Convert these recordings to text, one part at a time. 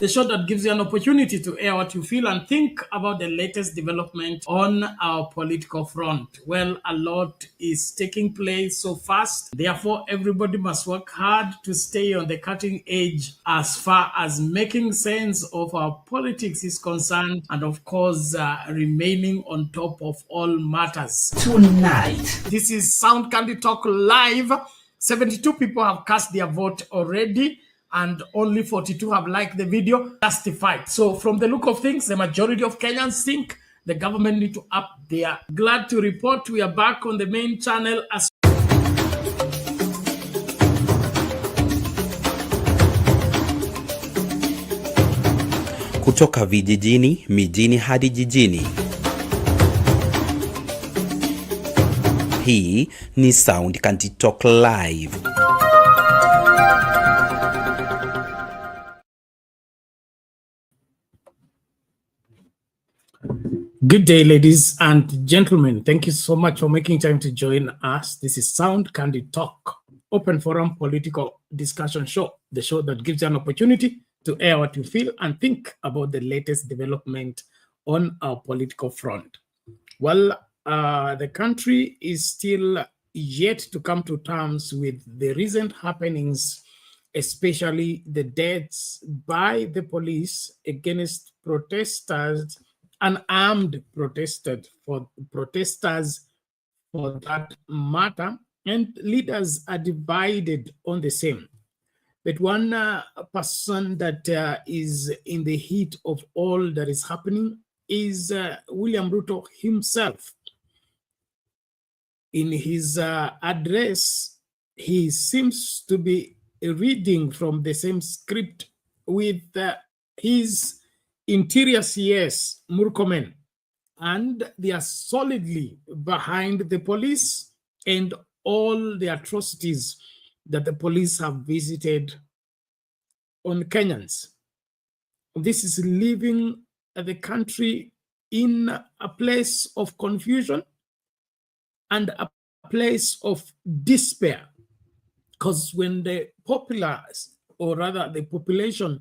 the show that gives you an opportunity to air what you feel and think about the latest development on our political front. Well, a lot is taking place so fast. Therefore, everybody must work hard to stay on the cutting edge as far as making sense of our politics is concerned, and of course, remaining on top of all matters. Tonight, this is Sound Candy Talk Live. 72 people have cast their vote already, and only 42 have liked the video. Justified. So from the look of things, the majority of Kenyans think the government need to up their. Glad to report we are back on the main channel as kutoka vijijini, mijini hadi jijini. Hii ni Sound Candy Talk Live. Good day, ladies and gentlemen. Thank you so much for making time to join us. This is Sound Candy Talk, open forum political discussion show, the show that gives you an opportunity to air what you feel and think about the latest development on our political front. Well, the country is still yet to come to terms with the recent happenings, especially the deaths by the police against protesters, unarmed protesters for that matter, and leaders are divided on the same. But one person that is in the heat of all that is happening is William Ruto himself. In his address, he seems to be reading from the same script with his interior CS, Murkomen, and they are solidly behind the police and all the atrocities that the police have visited on Kenyans. This is leaving the country in a place of confusion and a place of despair, because when the populace, or rather the population,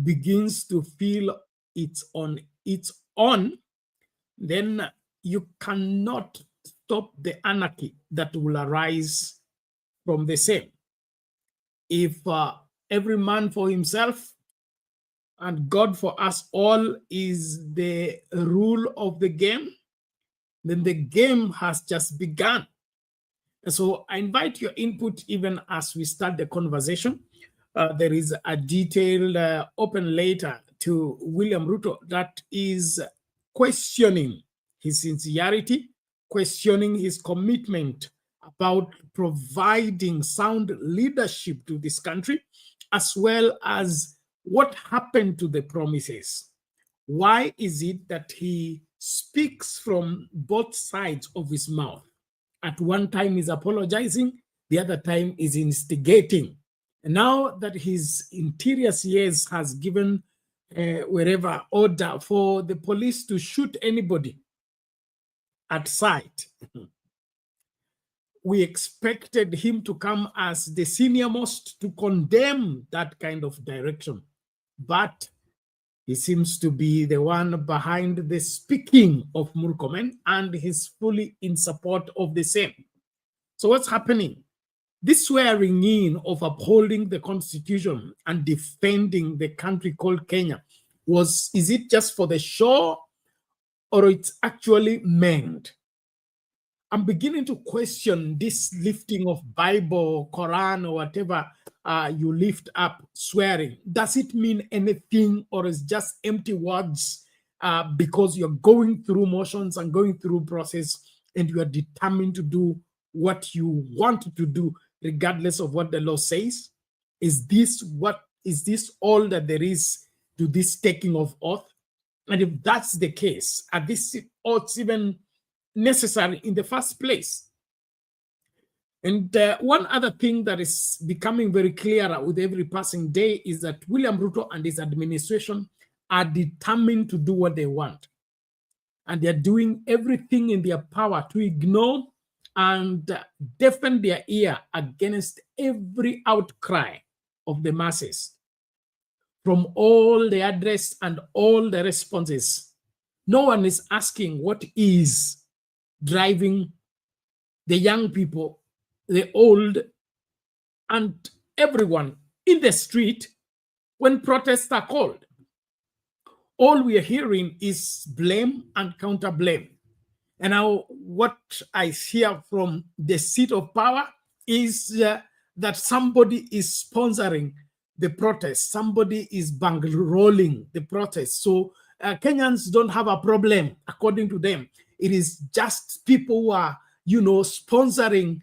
begins to feel it's on its own, then you cannot stop the anarchy that will arise from the same. If every man for himself and God for us all is the rule of the game, then the game has just begun. And so I invite your input even as we start the conversation. There is a detailed open letter to William Ruto that is questioning his sincerity, questioning his commitment about providing sound leadership to this country, as well as what happened to the promises. Why is it that he speaks from both sides of his mouth? At one time he's apologizing, the other time is instigating. And now that his interior CS has given wherever order for the police to shoot anybody at sight, we expected him to come as the senior most to condemn that kind of direction. But he seems to be the one behind the speaking of Murkomen, and he's fully in support of the same. So what's happening? This swearing in of upholding the constitution and defending the country called Kenya, is it just for the show, or it's actually meant? I'm beginning to question this lifting of Bible, Quran, or whatever you lift up, swearing. Does it mean anything, or is just empty words because you're going through motions and going through process and you are determined to do what you want to do regardless of what the law says? Is this all that there is to this taking of oath? And if that's the case, are these oaths even necessary in the first place? And one other thing that is becoming very clearer with every passing day is that William Ruto and his administration are determined to do what they want. And they're doing everything in their power to ignore and deafen their ear against every outcry of the masses. from all the address and all the responses, no one is asking what is driving the young people, the old, and everyone in the street when protests are called. All we are hearing is blame and counter blame. And now what I hear from the seat of power is that somebody is sponsoring the protest. Somebody is bankrolling the protest. So Kenyans don't have a problem, according to them. It is just people who are, sponsoring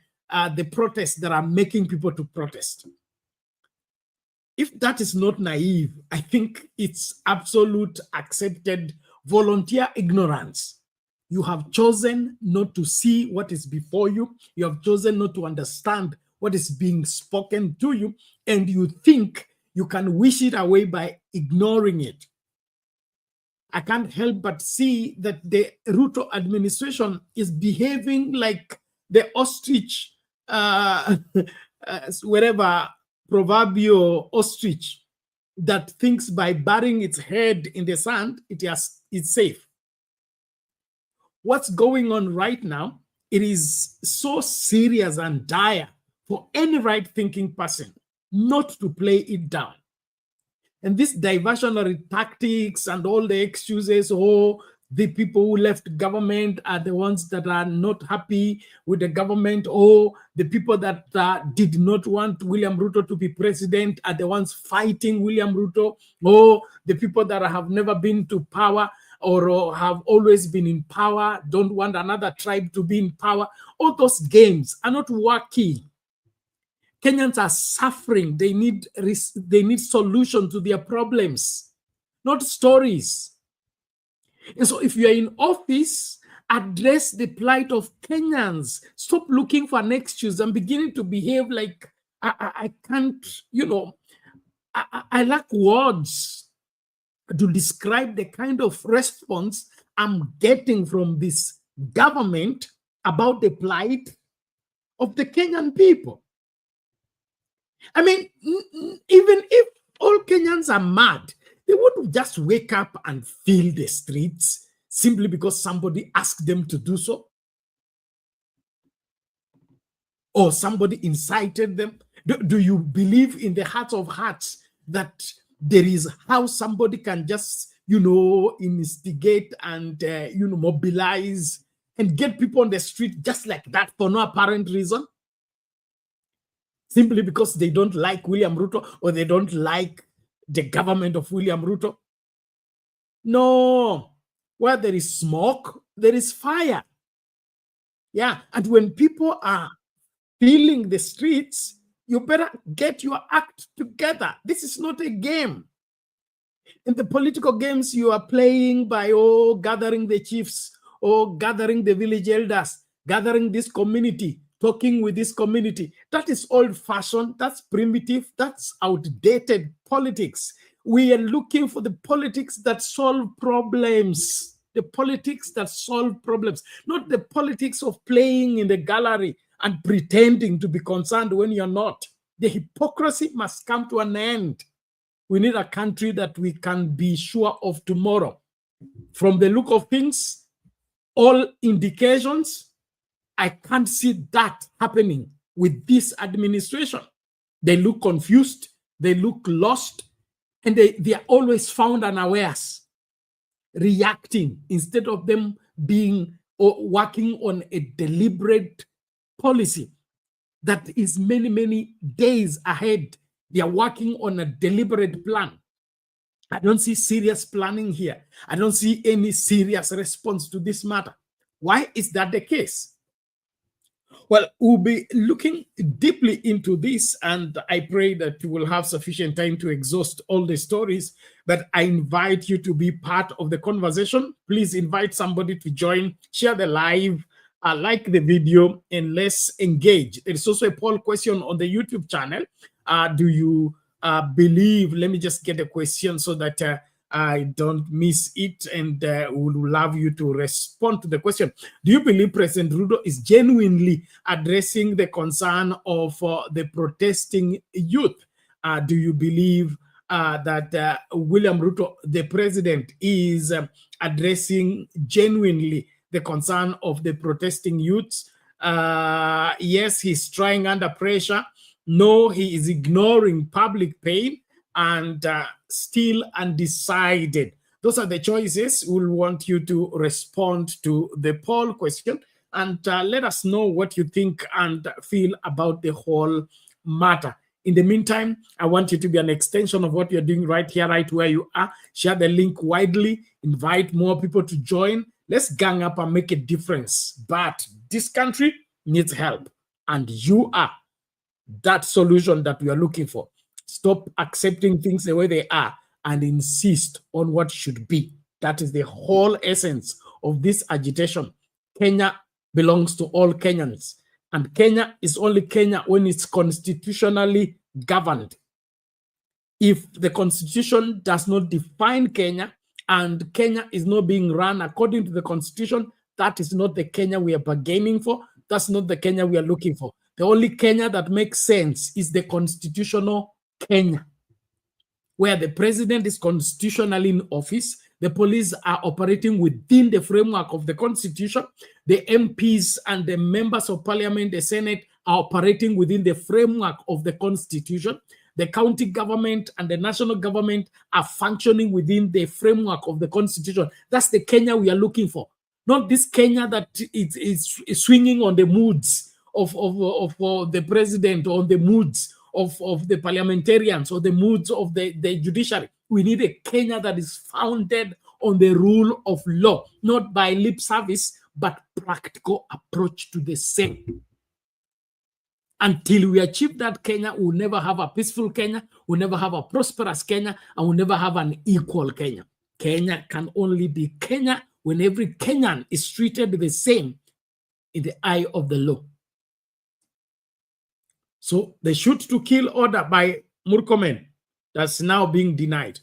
the protests that are making people to protest. If that is not naive, I think it's absolute accepted volunteer ignorance. You have chosen not to see what is before you. You have chosen not to understand what is being spoken to you, and you think you can wish it away by ignoring it. I can't help but see that the Ruto administration is behaving like the ostrich, wherever proverbial ostrich that thinks by burying its head in the sand, it's safe. What's going on right now, it is so serious and dire for any right-thinking person not to play it down. And these diversionary tactics and all the excuses, the people who left government are the ones that are not happy with the government, the people that did not want William Ruto to be president are the ones fighting William Ruto, the people that have never been to power or have always been in power don't want another tribe to be in power. All those games are not working. Kenyans are suffering. They need solution to their problems, not stories. And so if you are in office, address the plight of Kenyans. Stop looking for an excuse and beginning to behave like I can't, I lack words to describe the kind of response I'm getting from this government about the plight of the Kenyan people. I mean, even if all Kenyans are mad, they wouldn't just wake up and fill the streets simply because somebody asked them to do so, or somebody incited them. Do you believe in the heart of hearts that there is how somebody can just, instigate and, mobilize and get people on the street just like that for no apparent reason? Simply because they don't like William Ruto or they don't like the government of William Ruto? No. Where there is smoke, there is fire. Yeah. And when people are filling the streets, you better get your act together. This is not a game. In the political games you are playing by gathering the chiefs or gathering the village elders, gathering this community, talking with this community, that is old-fashioned, that's primitive, that's outdated politics. We are looking for the politics that solve problems, the politics that solve problems, not the politics of playing in the gallery and pretending to be concerned when you're not. The hypocrisy must come to an end. We need a country that we can be sure of tomorrow. From the look of things, all indications, I can't see that happening with this administration. They look confused, they look lost, and they are always found unawares, reacting instead of them being or working on a deliberate policy that is many, many days ahead. They are working on a deliberate plan. I don't see serious planning here. I don't see any serious response to this matter. Why is that the case? Well, we'll be looking deeply into this, and I pray that you will have sufficient time to exhaust all the stories, but I invite you to be part of the conversation. Please invite somebody to join, share the live, like the video, and let's engage. There's also a poll question on the YouTube channel. Do you believe, let me just get a question so that I don't miss it, and would love you to respond to the question. Do you believe President Ruto is genuinely addressing the concern of the protesting youth? Do you believe that William Ruto, the president, is addressing genuinely the concern of the protesting youths. Yes, he's trying under pressure. No, he is ignoring public pain and still undecided. Those are the choices. We'll want you to respond to the poll question and let us know what you think and feel about the whole matter. In the meantime, I want you to be an extension of what you're doing right here, right where you are. Share the link widely, invite more people to join. Let's gang up and make a difference. But this country needs help, and you are that solution that we are looking for. Stop accepting things the way they are and insist on what should be. That is the whole essence of this agitation. Kenya belongs to all Kenyans, and Kenya is only Kenya when it's constitutionally governed. If the constitution does not define Kenya and Kenya is not being run according to the constitution, that is not the Kenya we are bargaining for. That's not the Kenya we are looking for. The only Kenya that makes sense is the constitutional Kenya, where the president is constitutionally in office, the police are operating within the framework of the constitution, the MPs and the members of parliament, the Senate, are operating within the framework of the constitution. The county government and the national government are functioning within the framework of the constitution. That's the Kenya we are looking for. Not this Kenya that is swinging on the moods of the president, or on the moods of the parliamentarians, or the moods of the judiciary. We need a Kenya that is founded on the rule of law, not by lip service, but practical approach to the same. Until we achieve that Kenya, we'll never have a peaceful Kenya, we'll never have a prosperous Kenya, and we'll never have an equal Kenya. Kenya can only be Kenya when every Kenyan is treated the same in the eye of the law. So the shoot to kill order by Murkomen that's now being denied,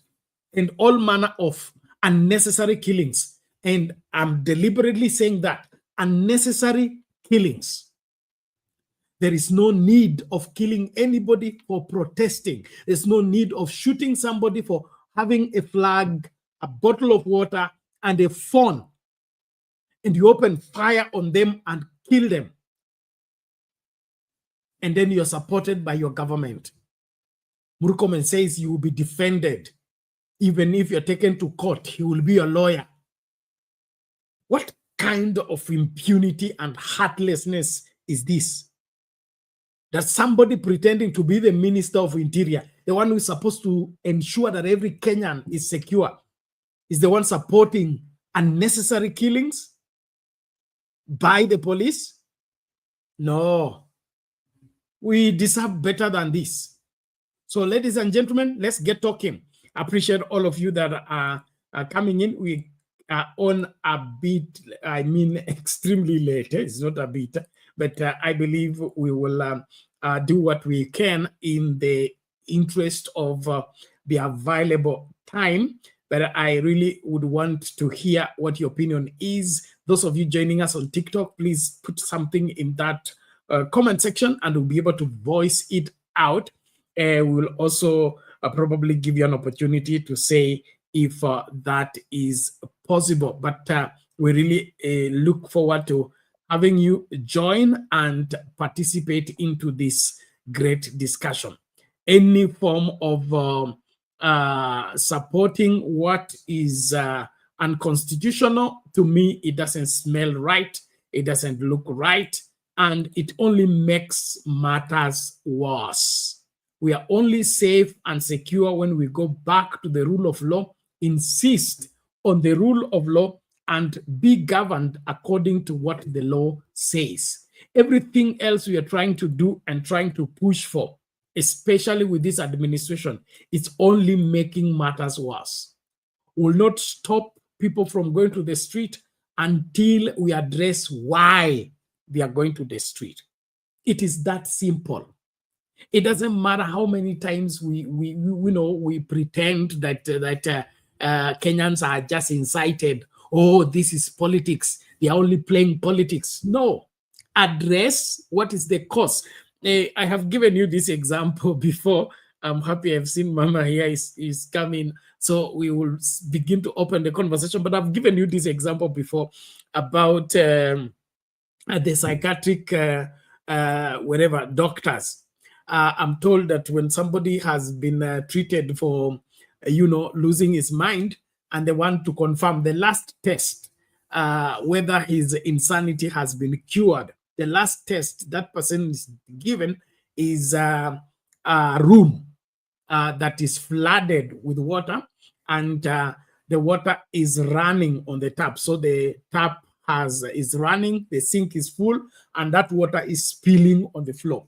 and all manner of unnecessary killings. And I'm deliberately saying that unnecessary killings. There is no need of killing anybody for protesting. There's no need of shooting somebody for having a flag, a bottle of water, and a phone. And you open fire on them and kill them. And then you're supported by your government. Murkomen says you will be defended. Even if you're taken to court, he will be your lawyer. What kind of impunity and heartlessness is this? That somebody pretending to be the Minister of Interior, the one who is supposed to ensure that every Kenyan is secure, is the one supporting unnecessary killings by the police? No. We deserve better than this. So, ladies and gentlemen, let's get talking. I appreciate all of you that are coming in. We are on a bit, I mean, extremely late. It's not a bit, but I believe we will do what we can in the interest of the available time. But I really would want to hear what your opinion is. Those of you joining us on TikTok, please put something in that comment section and we'll be able to voice it out. We will also probably give you an opportunity to say if that is possible. But we really look forward to having you join and participate into this great discussion. Any form of supporting what is unconstitutional, to me, it doesn't smell right, it doesn't look right, and it only makes matters worse. We are only safe and secure when we go back to the rule of law, insist on the rule of law, and be governed according to what the law says. Everything else we are trying to do and trying to push for, especially with this administration, it's only making matters worse. Will not stop people from going to the street until we address why they are going to the street. It is that simple. It doesn't matter how many times we pretend that Kenyans are just incited. Oh, this is politics. They are only playing politics. No. Address what is the cause. I have given you this example before. I'm happy I've seen Mama here is coming. So we will begin to open the conversation. But I've given you this example before about the psychiatric, whatever, doctors. I'm told that when somebody has been treated for, losing his mind, and they want to confirm the last test, whether his insanity has been cured, the last test that person is given is a room that is flooded with water, and the water is running on the tap. So the tap is running, the sink is full, and that water is spilling on the floor.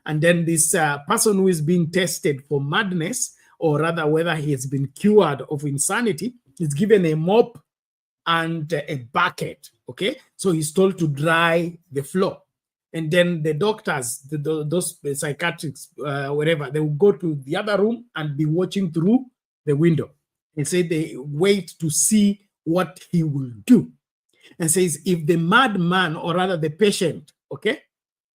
And then this person who is being tested for madness, or rather whether he has been cured of insanity, is given a mop and a bucket, okay? So he's told to dry the floor. And then the doctors, those psychiatrists, whatever, they will go to the other room and be watching through the window. And say they wait to see what he will do. And says if the madman, or rather the patient, okay,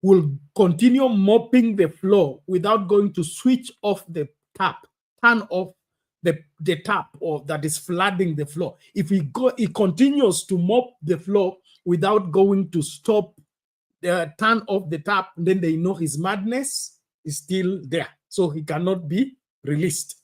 will continue mopping the floor without going to switch off the tap, turn off the tap or that is flooding the floor. If he continues to mop the floor without going to stop, turn off the tap, then they know his madness is still there, so he cannot be released.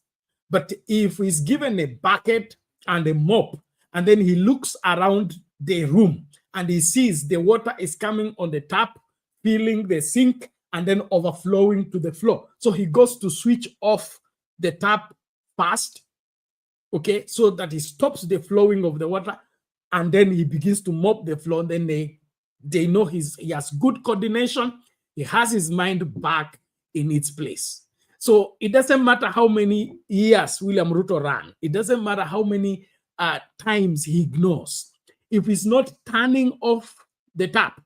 But if he's given a bucket and a mop, and then he looks around the room and he sees the water is coming on the tap, filling the sink, and then overflowing to the floor, so he goes to switch off the tap fast, okay, so that he stops the flowing of the water, and then he begins to mop the floor. And then they know he has good coordination, he has his mind back in its place. So it doesn't matter how many years William Ruto ran, it doesn't matter how many times he ignores. If he's not turning off the tap,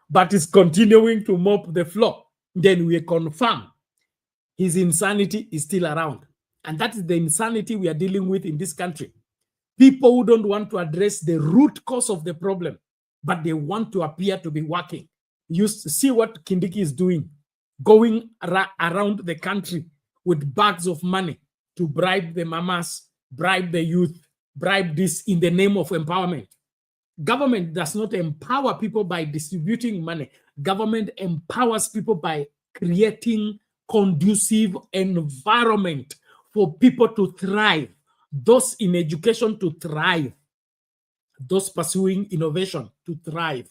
but is continuing to mop the floor, then we confirm his insanity is still around. And that is the insanity we are dealing with in this country. People who don't want to address the root cause of the problem, but they want to appear to be working. You see what Kindiki is doing, going around the country with bags of money to bribe the mamas, bribe the youth, bribe this in the name of empowerment. Government does not empower people by distributing money. Government empowers people by creating conducive environment for people to thrive, those in education to thrive, those pursuing innovation to thrive,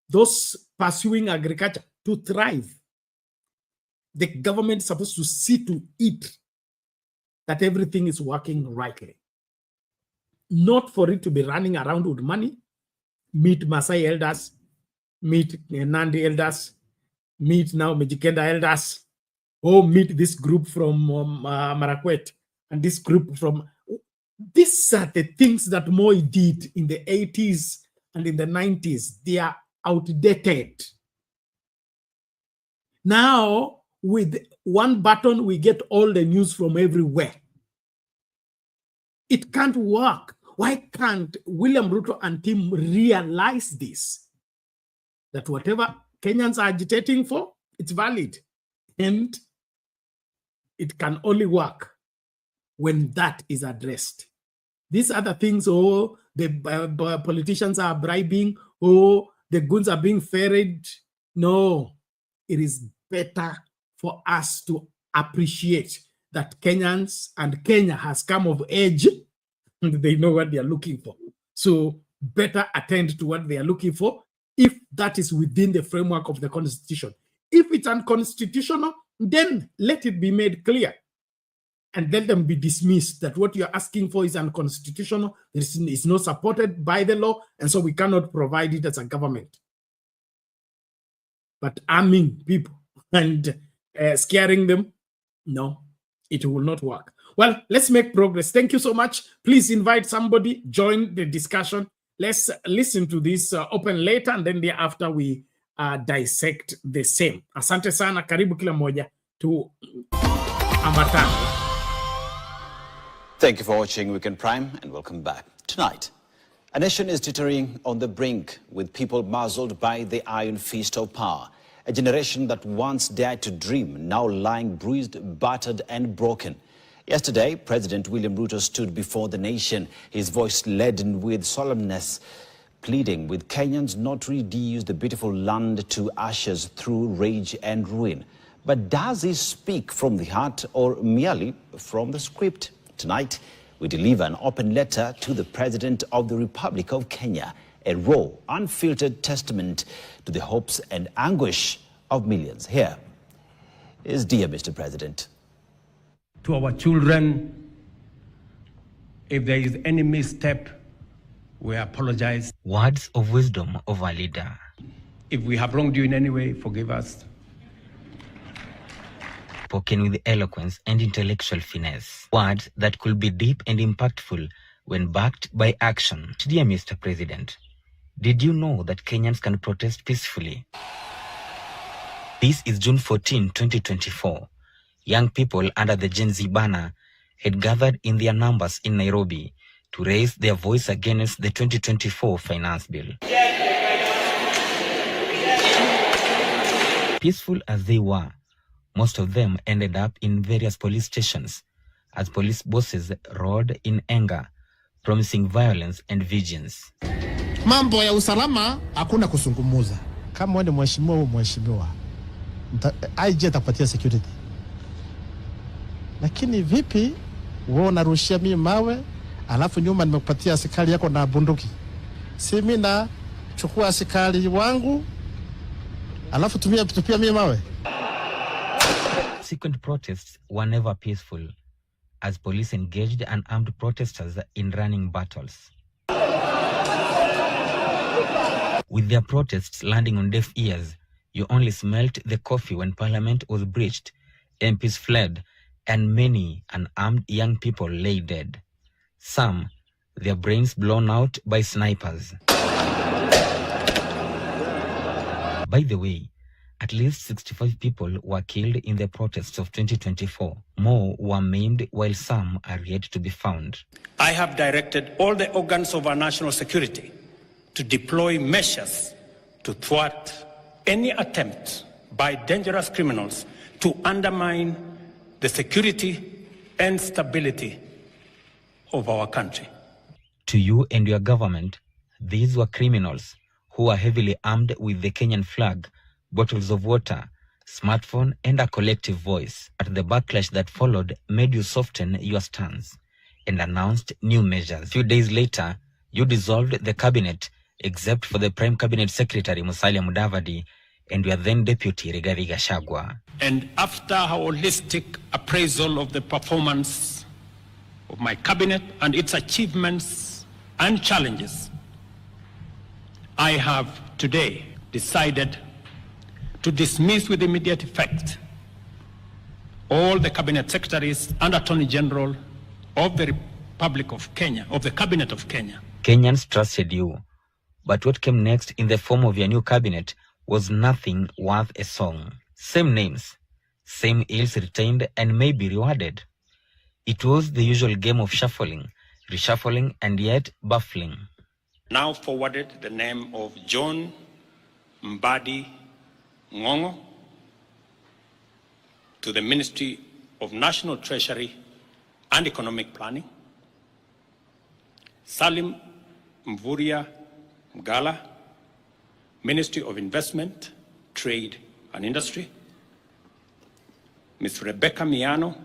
those pursuing agriculture to thrive. The government is supposed to see to it that everything is working rightly. Not for it to be running around with money, meet Masai elders, meet Nandi elders, meet now Mijikenda elders, or meet this group from Marakwet and this group from... These are the things that Moi did in the 80s and in the 90s. They are outdated. Now, with one button, we get all the news from everywhere. It can't work. Why can't William Ruto and team realize this? That whatever Kenyans are agitating for, it's valid. And it can only work when that is addressed. These other things, the politicians are bribing, the goods are being ferried. No, it is better for us to appreciate that Kenyans and Kenya has come of age and they know what they are looking for. So better attend to what they are looking for if that is within the framework of the Constitution. If it's unconstitutional, then let it be made clear and let them be dismissed that what you're asking for is unconstitutional, it's not supported by the law, and so we cannot provide it as a government. But arming people and scaring them, no, it will not work. Well, let's make progress. Thank you so much. Please invite somebody, join the discussion. Let's listen to this open later, and then thereafter we dissect the same. Asante sana, karibu kila moja to Ambatana. Thank you for watching Weekend Prime and welcome back. Tonight, a nation is teetering on the brink with people muzzled by the iron fist of power. A generation that once dared to dream, now lying bruised, battered and broken. Yesterday, President William Ruto stood before the nation, his voice laden with solemnness, pleading with Kenyans not to reduce the beautiful land to ashes through rage and ruin. But does he speak from the heart or merely from the script? Tonight, we deliver an open letter to the President of the Republic of Kenya, a raw, unfiltered testament to the hopes and anguish of millions. Here is Dear Mr. President. To our children, if there is any misstep, we apologize. Words of wisdom of our leader. If we have wronged you in any way, forgive us. Spoken with eloquence and intellectual finesse. Words that could be deep and impactful when backed by action. Dear Mr. President, did you know that Kenyans can protest peacefully? This is June 14, 2024. Young people under the Gen Z banner had gathered in their numbers in Nairobi to raise their voice against the 2024 finance bill. Peaceful as they were, most of them ended up in various police stations as police bosses roared in anger, promising violence and vengeance. Mambo ya usalama hakuna kusungumuza. Kama wewe ni mheshimiwa, IG atakupatia security. Lakini vipi wewe unarushia mimi mawe, alafu nyuma nimekupatia askari yako na bunduki? Si mimi na chukua askari wangu, alafu tupia mimi mawe? Subsequent protests were never peaceful as police engaged unarmed protesters in running battles. With their protests landing on deaf ears, you only smelt the coffee when Parliament was breached, MPs fled, and many unarmed young people lay dead. Some, their brains blown out by snipers. By the way, at least 65 people were killed in the protests of 2024. More were maimed while some are yet to be found. I have directed all the organs of our national security to deploy measures to thwart any attempt by dangerous criminals to undermine the security and stability of our country. To you and your government, these were criminals who were heavily armed with the Kenyan flag, bottles of water, smartphone, and a collective voice. But the backlash that followed made you soften your stance and announced new measures. A few days later, you dissolved the cabinet, except for the Prime Cabinet Secretary Musalia Mudavadi and your then Deputy Rigathi Gachagua. And after a holistic appraisal of the performance of my cabinet and its achievements and challenges, I have today decided to dismiss with immediate effect all the cabinet secretaries and Attorney General of the Republic of Kenya, of the Cabinet of Kenya. Kenyans trusted you, but what came next in the form of your new cabinet was nothing worth a song. Same names, same ills retained and maybe rewarded. It was the usual game of shuffling, reshuffling, and yet baffling. Now forwarded the name of John Mbadi Ngongo to the Ministry of National Treasury and Economic Planning, Salim Mvuria Mgala, Ministry of Investment, Trade and Industry, Ms. Rebecca Miano,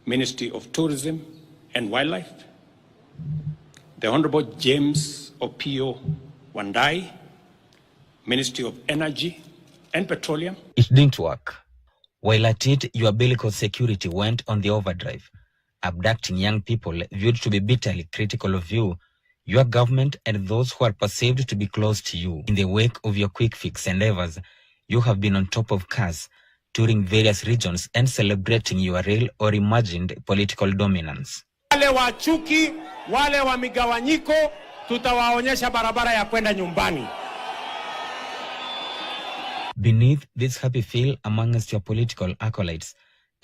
Ministry of Tourism and Wildlife, the Honorable James Opio Wandai, Ministry of Energy and Petroleum. It didn't work. While at it, your bellicose security went on the overdrive, abducting young people viewed to be bitterly critical of you, your government, and those who are perceived to be close to you. In the wake of your quick fix endeavors, you have been on top of cars, touring various regions and celebrating your real or imagined political dominance. Wale wa chuki, wale wa migawanyiko, tutawaonyesha barabara ya kwenda nyumbani. Beneath this happy feel amongst your political acolytes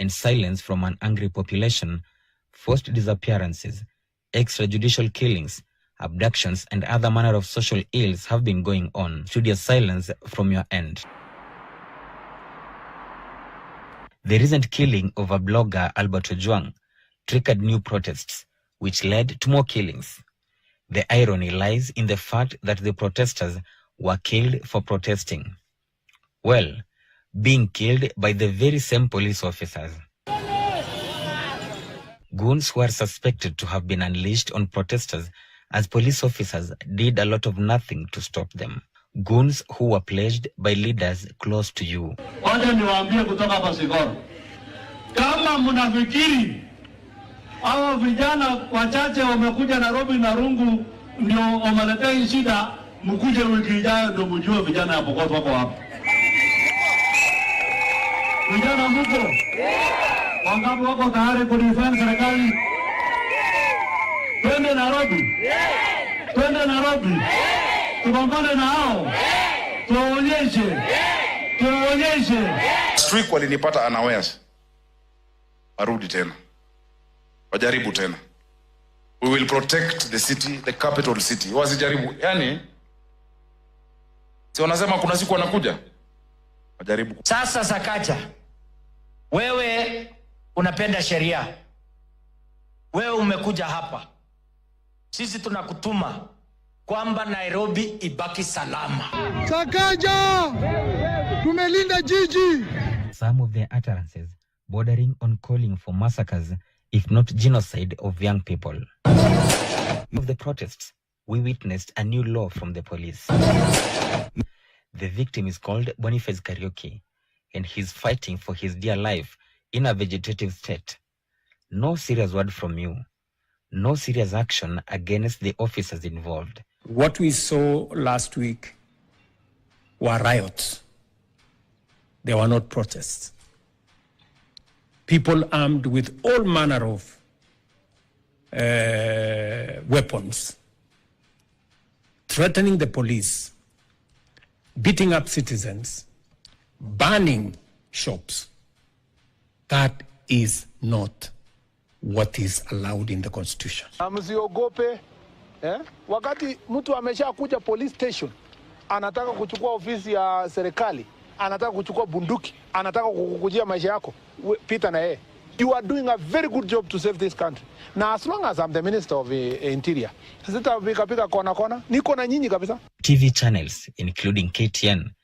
and silence from an angry population, forced disappearances, extrajudicial killings, abductions, and other manner of social ills have been going on. Studious silence from your end. The recent killing of a blogger, Albert Ojwang, triggered new protests, which led to more killings. The irony lies in the fact that the protesters were killed for protesting. Well, being killed by the very same police officers. Goons who are suspected to have been unleashed on protesters as police officers did a lot of nothing to stop them. Goons who were pledged by leaders close to you. Wacha niwaambie kutoka hapa Sigoro, kama mnafikiri hao vijana wachache wamekuja Nairobi na rungu ndio wameletea shida, mkuje wiki ijayo ndio mjue vijana hapo wako hapa. Vijana mko wangapi wako tayari kudefend serikali? Twende Nairobi, twende Nairobi, tupambane na hao, tuonyeshe. Streak walinipata unawares. Warudi tena. Wajaribu tena. We will protect the city, the capital city. Wasijaribu. Yani, si wanasema kuna siku wanakuja? Wajaribu. Sasa Sakaja, wewe unapenda sheria. Wewe umekuja hapa. Sisi tunakutuma kwamba Nairobi ibaki salama. Sakaja! Tumelinda jiji! Some of their utterances bordering on calling for massacres, if not genocide, of young people. Of the protests, we witnessed a new law from the police. The victim is called Boniface Karaoke, and he's fighting for his dear life in a vegetative state. No serious word from you. No serious action against the officers involved. What we saw last week were riots. They were not protests. People armed with all manner of weapons, threatening the police, beating up citizens, burning shops. That is not what is allowed in the Constitution. Msiogope. Wakati mtu amesha kuja police station, anataka kuchukua ofisi ya serikali, anataka kuchukua bunduki, anataka kukujia maisha yako, pita na yeye. You are doing a very good job to save this country. Now, as long as I'm the Minister of Interior, sitapika kona, niko na nyinyi kabisa. TV channels, including KTN,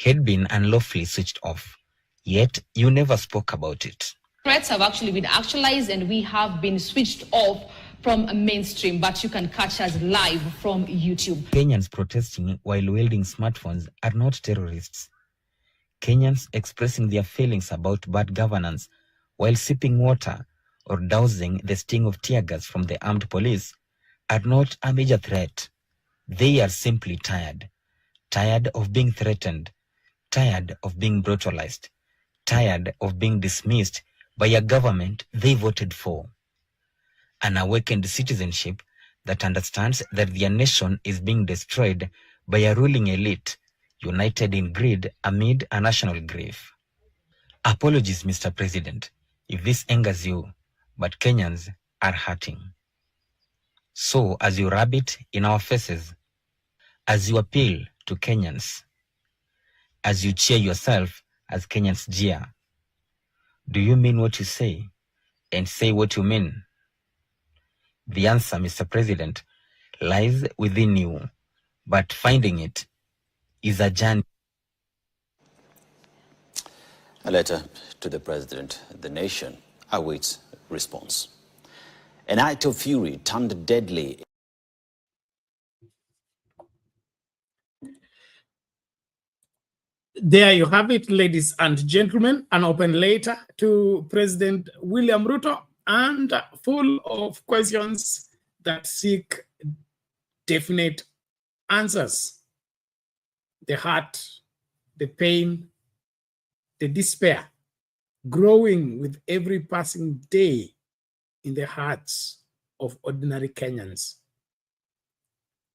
had been unlawfully switched off. Yet, you never spoke about it. Threats have actually been actualized and we have been switched off from mainstream, but you can catch us live from YouTube. Kenyans protesting while wielding smartphones are not terrorists. Kenyans expressing their feelings about bad governance while sipping water or dousing the sting of tear gas from the armed police are not a major threat. They are simply tired. Tired of being threatened. Tired of being brutalized. Tired of being dismissed by a government they voted for. An awakened citizenship that understands that their nation is being destroyed by a ruling elite united in greed amid a national grief. Apologies, Mr. President, if this angers you, but Kenyans are hurting. So, as you rub it in our faces, as you appeal to Kenyans, as you cheer yourself as Kenyans jeer, do you mean what you say and say what you mean? The answer, Mr. President, lies within you, but finding it is a journey. A letter to the president. The nation awaits response. An act of fury turned deadly. There you have it, ladies and gentlemen, an open letter to President William Ruto and full of questions that seek definite answers. The heart, the pain, the despair growing with every passing day in the hearts of ordinary Kenyans.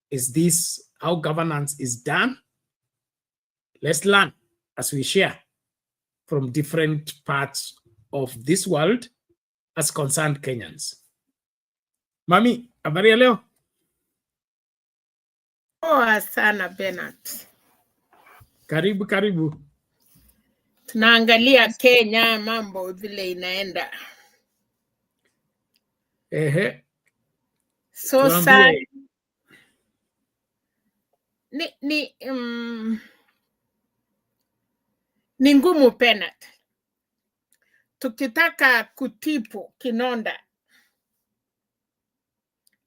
Is this how governance is done? Let's learn as we share from different parts of this world as concerned Kenyans. Mami, habari ya leo? Poa sana Bernard. Karibu. Tunaangalia Kenya mambo vile inaenda. So sad. Ni ngumu penat. Tukitaka kutipu kinonda,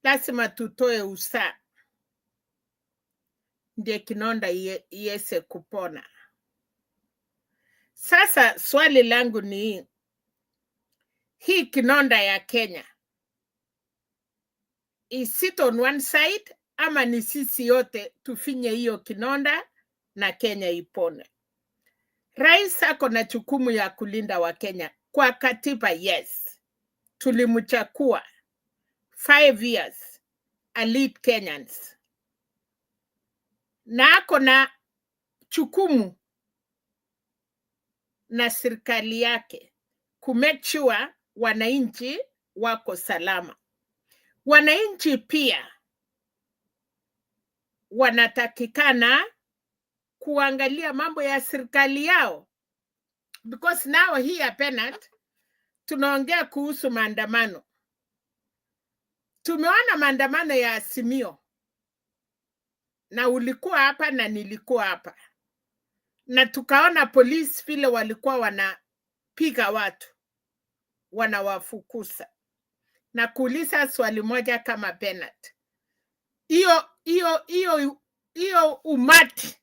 lazima tutoe usaa ndiye kinonda iweze kupona. Sasa swali langu ni hii kinonda ya Kenya, is it on one side ama ni sisi yote tufinye hiyo kinonda na Kenya ipone? Rais ako na jukumu ya kulinda wa Kenya kwa katiba, yes. Tulimchagua 5 years a lead Kenyans. Na ako na jukumu na serikali yake kumake sure wananchi wako salama. Wananchi pia wanatakikana kuangalia mambo ya serikali yao, because now here Penat tunaongea kuhusu maandamano. Tumeona maandamano ya Azimio, na ulikuwa hapa na nilikuwa hapa, na tukaona polisi vile walikuwa wanapiga watu, wanawafukuza. Na kuuliza swali moja kama Penat, hiyo umati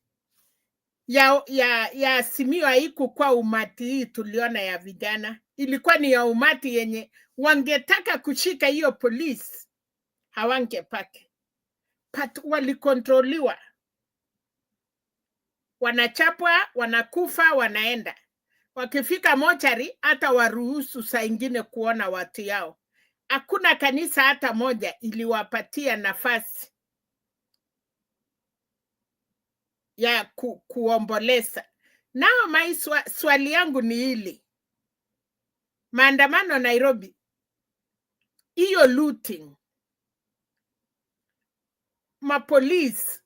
ya Azimio haikuwa umati hii tuliona ya vijana, ilikuwa ni ya umati yenye wangetaka kushika hiyo polisi, hawangepake. But walikontroliwa, wanachapwa, wanakufa, wanaenda. Wakifika mochari hata waruhusu saa ingine kuona watu yao. Hakuna kanisa hata moja iliwapatia nafasi ya kuomboleza. Nao swali yangu ni hili. Maandamano Nairobi, hiyo looting, mapolisi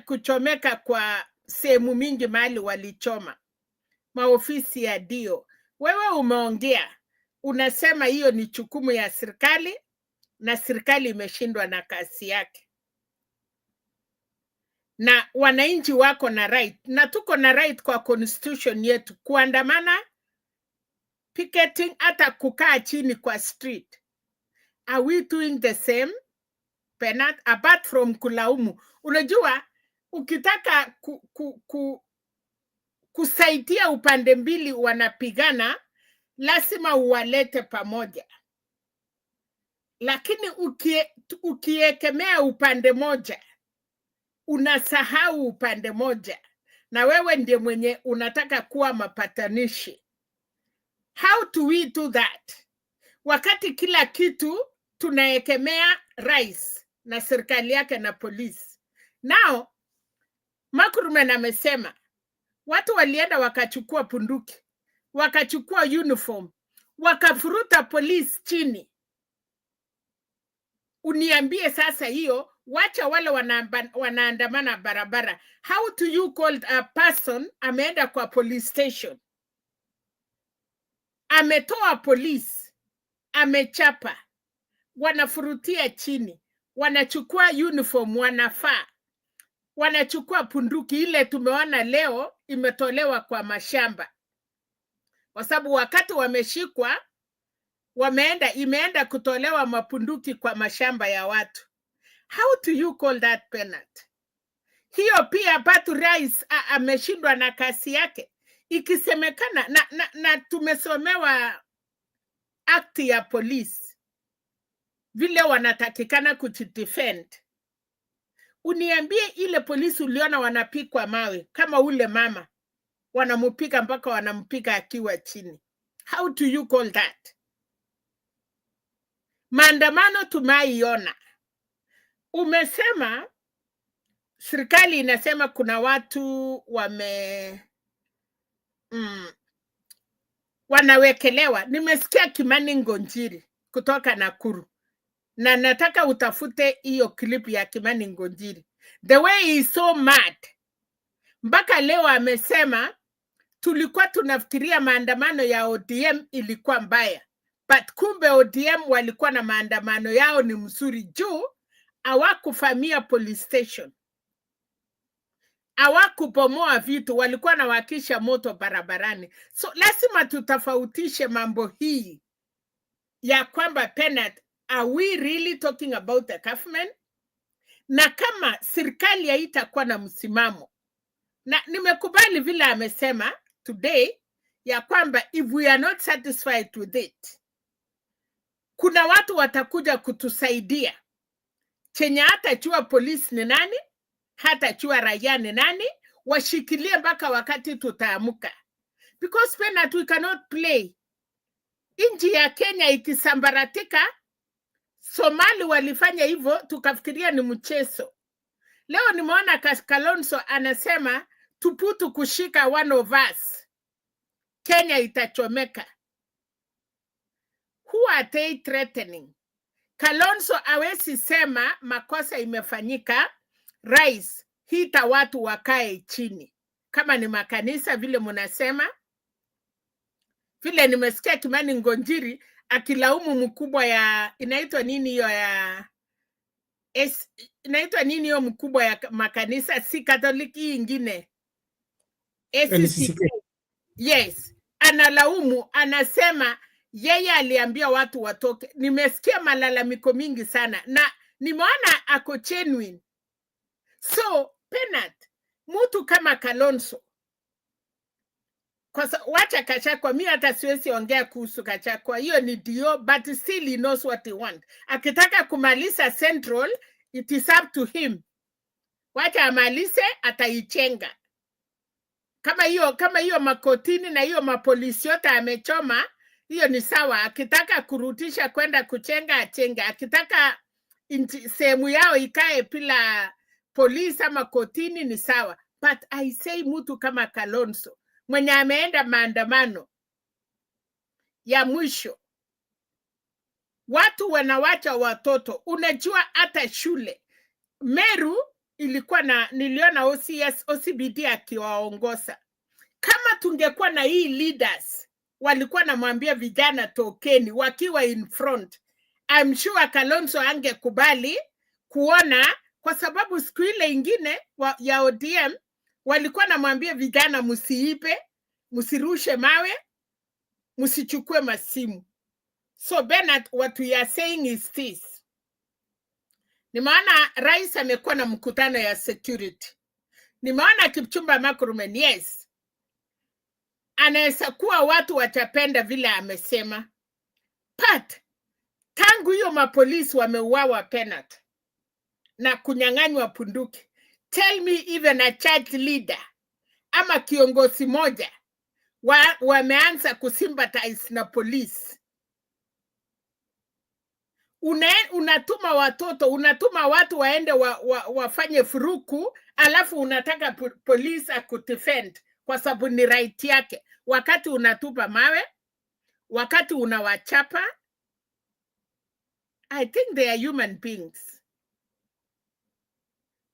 kuchomeka kwa sehemu mingi mahali walichoma, maofisi ya dio. Wewe umeongea, unasema hiyo ni jukumu ya serikali na serikali imeshindwa na kazi yake. Na wananchi wako na right, na tuko na right kwa constitution yetu kuandamana, picketing, hata kukaa chini kwa street. Are we doing the same, Penat, apart from kulaumu? Unajua, ukitaka kusaidia upande mbili wanapigana, lazima uwalete pamoja. Lakini ukiekemea upande moja, unasahau upande moja, na wewe ndiye mwenye unataka kuwa mapatanishi. How do we do that? Wakati kila kitu tunaekemea rais na serikali yake na polisi. Now, Murkomen amesema watu walienda wakachukua bunduki, wakachukua uniform, wakafuruta polisi chini. Uniambie sasa hiyo, wacha wale wanaandamana barabara. How do you call a person ameenda kwa police station, ametoa polisi, amechapa, wanafurutia chini, wanachukua uniform, wanafaa, wanachukua bunduki ile tumeona leo imetolewa kwa mashamba, kwa sababu wakati wameshikwa imeenda kutolewa mapunduki kwa mashamba ya watu. How do you call that Penat? Hiyo pia Batu Rais ameshindwa na kasi yake. Ikisemekana na tumesomewa akti ya polisi vile wanatakikana kujidefend. Uniambie ile polisi uliona wanapikwa mawe kama ule mama, wanamupika mpaka wanampika akiwa chini. How do you call that? Maandamano tumaiona. Umesema serikali inasema kuna watu wanawekelewa. Nimesikia Kimani Ngonjiri kutoka Nakuru, na nataka utafute hiyo clip ya Kimani Ngonjiri. The way he is so mad, mpaka leo amesema tulikuwa tunafikiria maandamano ya ODM ilikuwa mbaya, but kumbe ODM walikuwa na maandamano yao ni mzuri juu hawakuvamia police station, hawakupomoa vitu, walikuwa na wakisha moto barabarani. So lazima tutafautishe mambo hii ya kwamba Penat, are we really talking about the government? Na kama serikali haitakuwa na msimamo, na nimekubali vile amesema today ya kwamba if we are not satisfied with it, kuna watu watakuja kutusaidia. Chenye hata chua polisi ni nani, hata chua raia ni nani, washikilie mpaka wakati tutaamuka. Because Penat, we cannot play. Inji ya Kenya ikisambaratika, Somali walifanya hivyo, tukafikiria ni mchezo. Leo nimeona Kalonzo anasema tuputu kushika one of us, Kenya itachomeka. Who are they threatening? Kalonzo hawezi sema makosa imefanyika, rais hita watu wakae chini. Kama ni makanisa vile munasema, vile nimesikia Kimani Ngonjiri akilaumu mkubwa ya inaitwa nini hiyo ya inaitwa nini hiyo mkubwa ya makanisa, si Katoliki ingine SCK. Yes, analaumu, anasema yeye aliambia watu watoke. Nimesikia malalamiko mingi sana na nimeona ako genuine. So Penat, mtu kama Kalonzo, wacha Gachagua, mimi hata siwezi ongea kuhusu Gachagua, hiyo ni dio, but still he knows what he want. Akitaka kumaliza Central, it is up to him. Wacha amalize, ataichenga. Kama hiyo makotini na hiyo mapolisi yote amechoma, hiyo ni sawa. Akitaka kurutisha kwenda kuchenga, achenga. Akitaka sehemu yao ikae bila polisi ama kotini, ni sawa. But I say mtu kama Kalonzo mwenye ameenda maandamano ya mwisho, watu wanawacha watoto. Unajua hata shule Meru ilikuwa na, niliona OCBD akiwaongoza. Kama tungekuwa na hii leaders walikuwa namwambia vijana tokeni wakiwa in front, I'm sure Kalonzo angekubali kuona, kwa sababu siku ile ingine ya ODM walikuwa namwambia vijana msiipe, msirushe mawe, msichukue masimu. So Bernard, what we are saying is this. Nimeona rais amekuwa na mkutano ya security. Nimeona Kipchumba Murkomen, yes, anaweza kuwa watu watapenda vile amesema. But tangu hiyo mapolisi wameuawa Penat na kunyang'anywa punduki, tell me even a church leader ama kiongozi moja wameanza kusympathize na polisi. Unatuma watoto, unatuma watu waende wafanye furuku, alafu unataka polisi akudefend kwa sababu ni right yake, wakati unatupa mawe, wakati unawachapa. I think they are human beings.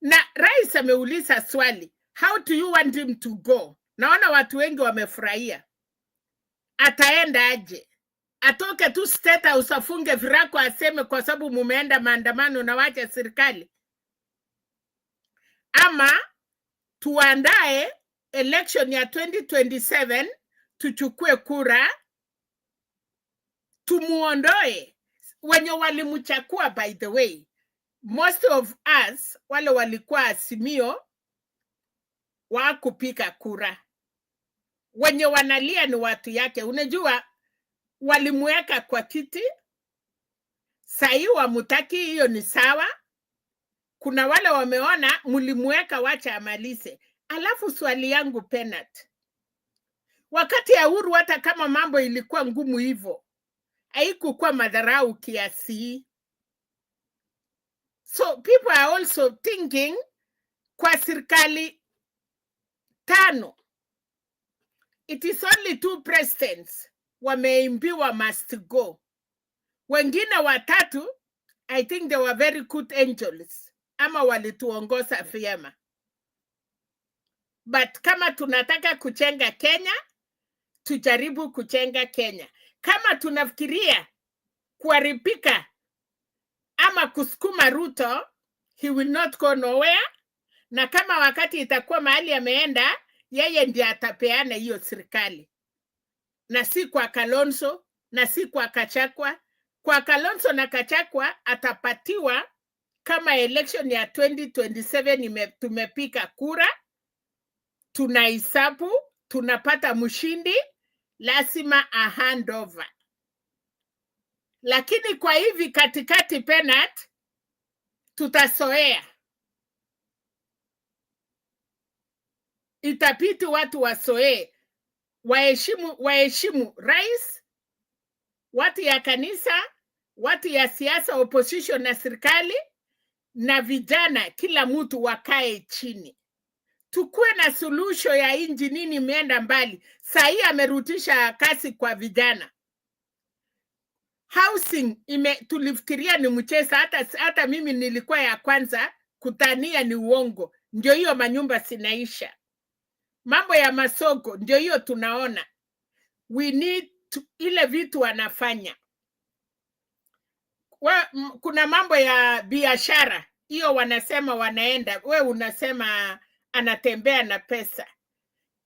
Na rais ameuliza swali, how do you want him to go? Naona watu wengi wamefurahia. Ataenda aje? Atoke tu State House afunge virako aseme kwa sababu mumeenda maandamano na wacha serikali? Ama tuandae election ya 2027, tuchukue kura, tumuondoe wenye walimchakua. By the way, most of us wale walikuwa Azimio wakupika kura, wenye wanalia ni watu yake. Unajua walimweka kwa kiti, sahi wamutaki, hiyo ni sawa. Kuna wale wameona mulimweka, wacha amalize. Alafu swali yangu Penat, wakati ya Uhuru hata kama mambo ilikuwa ngumu hivyo, haikukuwa madharau kiasi. So people are also thinking kwa serikali 5, it is only 2 presidents wameimbiwa must go. Wengine 3, I think they were very good angels, ama walituongoza vyema. but kama tunataka kujenga Kenya, tujaribu kujenga Kenya. Kama tunafikiria kuharibika ama kusukuma Ruto, he will not go nowhere. Na kama wakati itakuwa mahali ameenda, yeye ndiye atapeana hiyo serikali, na si kwa Kalonzo na si kwa Kachakwa. Kwa Kalonzo na Kachakwa atapatiwa kama election ya 2027 tumepika kura, tunahesabu, tunapata mshindi, lazima a handover. Lakini kwa hivi katikati penat tutasoea, itapiti watu wasoee, waheshimu rais, watu ya kanisa, watu ya siasa, opposition na serikali, na vijana, kila mtu wakae chini. Tukue na solution ya inji nini imeenda mbali. Sahi amerutisha kasi kwa vijana. Housing tulifikiria ni mchezo, hata mimi nilikuwa ya kwanza kutania ni uongo. Ndio hiyo manyumba sinaisha. Mambo ya masoko ndio hiyo tunaona. We need ile vitu wanafanya. Kuna mambo ya biashara, hiyo wanasema wanaenda, we unasema anatembea na pesa.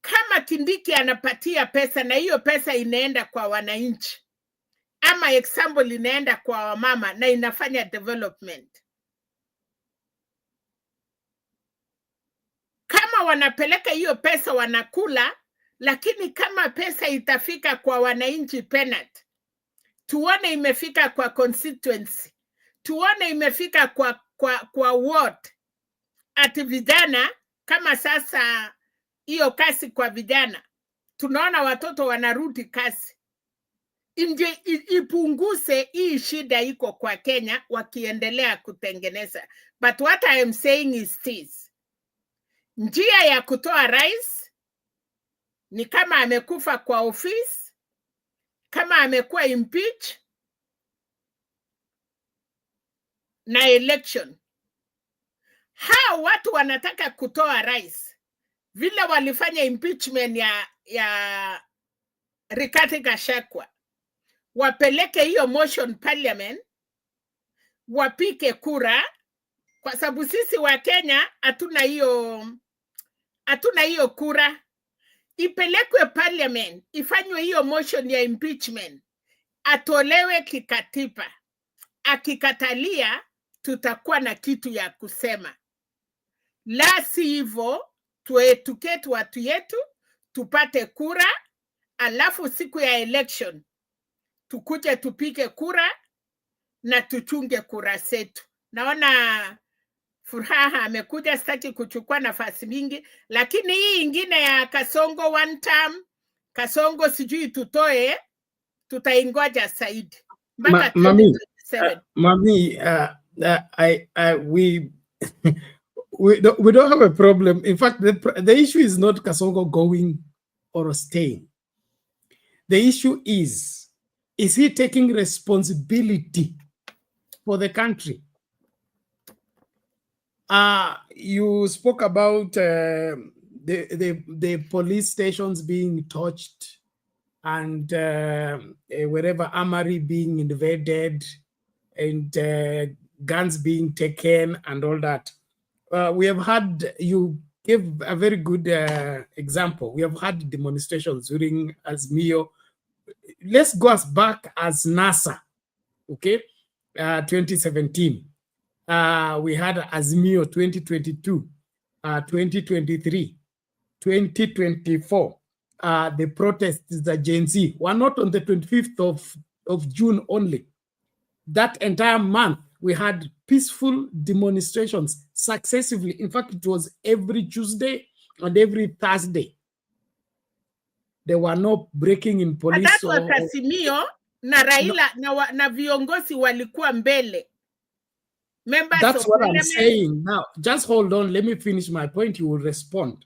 Kama Kindiki anapatia pesa na hiyo pesa inaenda kwa wananchi, ama example inaenda kwa wamama na inafanya development, kama wanapeleka hiyo pesa wanakula, lakini kama pesa itafika kwa wananchi penat, tuone imefika kwa constituency, tuone imefika kwa ward, ati vijana, kama sasa hiyo kasi kwa vijana, tunaona watoto wanarudi kasi, nje ipunguse hii shida iko kwa Kenya wakiendelea kutengeneza. But what I am saying is this, njia ya kutoa rais ni kama amekufa kwa ofisi, kama amekuwa impeach na election. Hao watu wanataka kutoa rais vile walifanya impeachment ya Rigathi Gachagua, wapeleke hiyo motion parliament, wapike kura, kwa sababu sisi wa Kenya hatuna hiyo kura. Ipelekwe parliament, ifanywe hiyo motion ya impeachment, atolewe kikatiba. Akikatalia tutakuwa na kitu ya kusema. La si hivyo, tueducate watu yetu, tupate kura, alafu siku ya election tukuje tupike kura na tuchunge kura zetu. Naona Furaha amekuja, sitaki kuchukua nafasi mingi, lakini hii ingine ya Kasongo one term, Kasongo sijui tutoe, tutaingoja zaidi mpaka 2027. Mami, we don't have a problem. In fact, the issue is not Kasongo going or staying. The issue is he taking responsibility for the country? You spoke about the police stations being touched and wherever Amari being invaded and guns being taken and all that. We have had, you gave a very good example. We have had demonstrations during Azimio. Let's go as back as NASA, okay? 2017. We had Azimio 2022, 2023, 2024. The protests, the Gen Z, were not on the 25th of June only. That entire month, we had peaceful demonstrations successively. In fact, it was every Tuesday and every Thursday. There were no breaking in police. That was Azimio na Raila na viongozi walikuwa mbele. Members That's of what parliament. I'm saying. Now, just hold on. Let me finish my point. You will respond.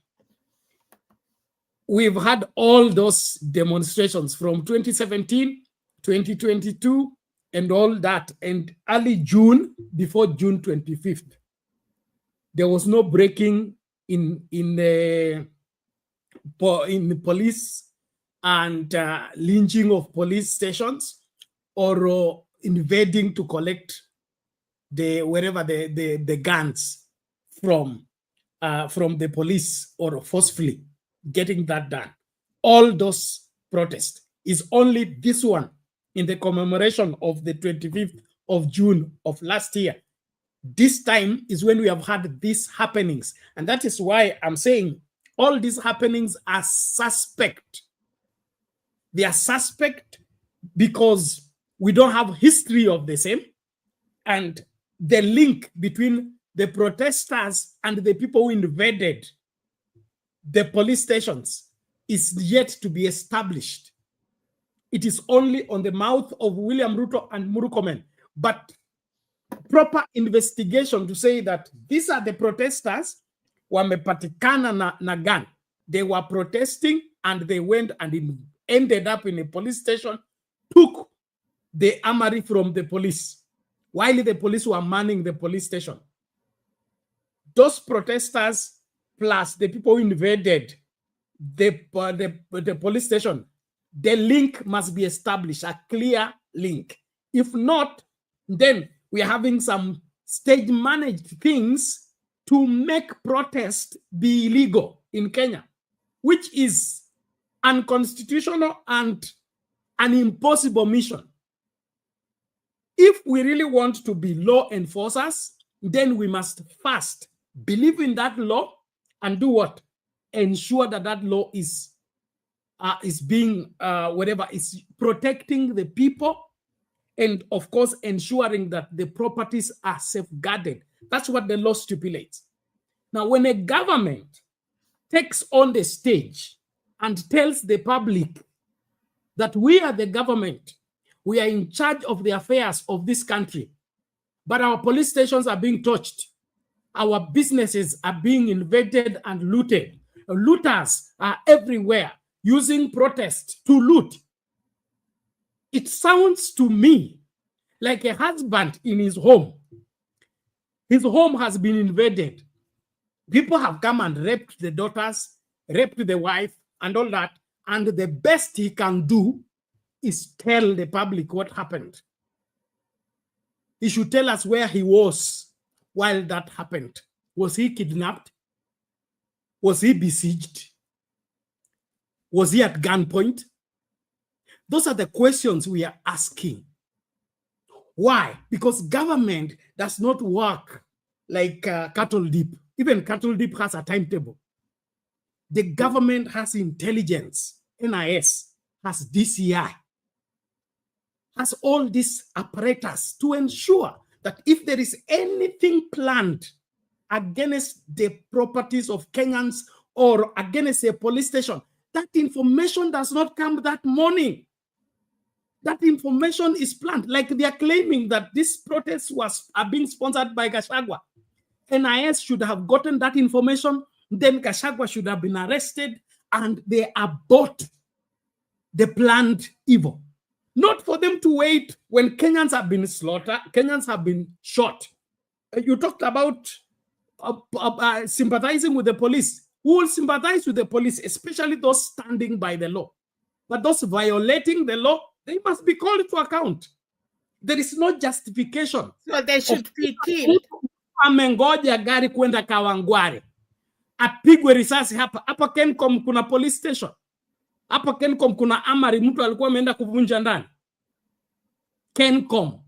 We've had all those demonstrations from 2017, 2022, and all that. And early June, before June 25th, there was no breaking in in the police and lynching of police stations, or invading to collect wherever the guns from the police, or forcefully getting that done. All those protests is only this one in the commemoration of the 25th of June of last year. This time is when we have had these happenings. And that is why I'm saying all these happenings are suspect. They are suspect because we don't have history of the same. And the link between the protesters and the people who invaded the police stations is yet to be established. It is only on the mouth of William Ruto and Murkomen. But proper investigation to say that these are the protesters wamepatikana na gun. They were protesting and they went and ended up in a police station, took the armory from the police while the police were manning the police station. Those protesters plus the people who invaded the police station, the link must be established, a clear link. If not, then we are having some stage-managed things to make protest be illegal in Kenya, which is unconstitutional and an impossible mission. If we really want to be law enforcers, then we must first believe in that law and do what? Ensure that that law is being, is protecting the people, and of course, ensuring that the properties are safeguarded. That's what the law stipulates. Now, when a government takes on the stage and tells the public that we are the government, we are in charge of the affairs of this country, but our police stations are being touched, our businesses are being invaded and looted, looters are everywhere using protest to loot. It sounds to me like a husband in his home. His home has been invaded. People have come and raped the daughters, raped the wife, and all that. And the best he can do is tell the public what happened. He should tell us where he was while that happened. Was he kidnapped? Was he besieged? Was he at gunpoint? Those are the questions we are asking. Why? Because government does not work like cattle dip. Even cattle dip has a timetable. The government has intelligence, NIS, has DCI, has all these apparatus to ensure that if there is anything planned against the properties of Kenyans or against a police station, that information does not come that morning. That information is planned. Like they are claiming that this protest are being sponsored by Gachagua. NIS should have gotten that information, then Gachagua should have been arrested, and they abort the planned evil. Not for them to wait when Kenyans have been slaughtered, Kenyans have been shot. You talked about sympathizing with the police. Who will sympathize with the police, especially those standing by the law? But those violating the law, they must be called to account. There is no justification. So they should be killed. Amengoja gari kwenda Kawangware, apigwe risasi hapa Kencom kuna police station, hapa Kencom kuna amari, mtu alikuwa ameenda kuvunja ndani Kencom.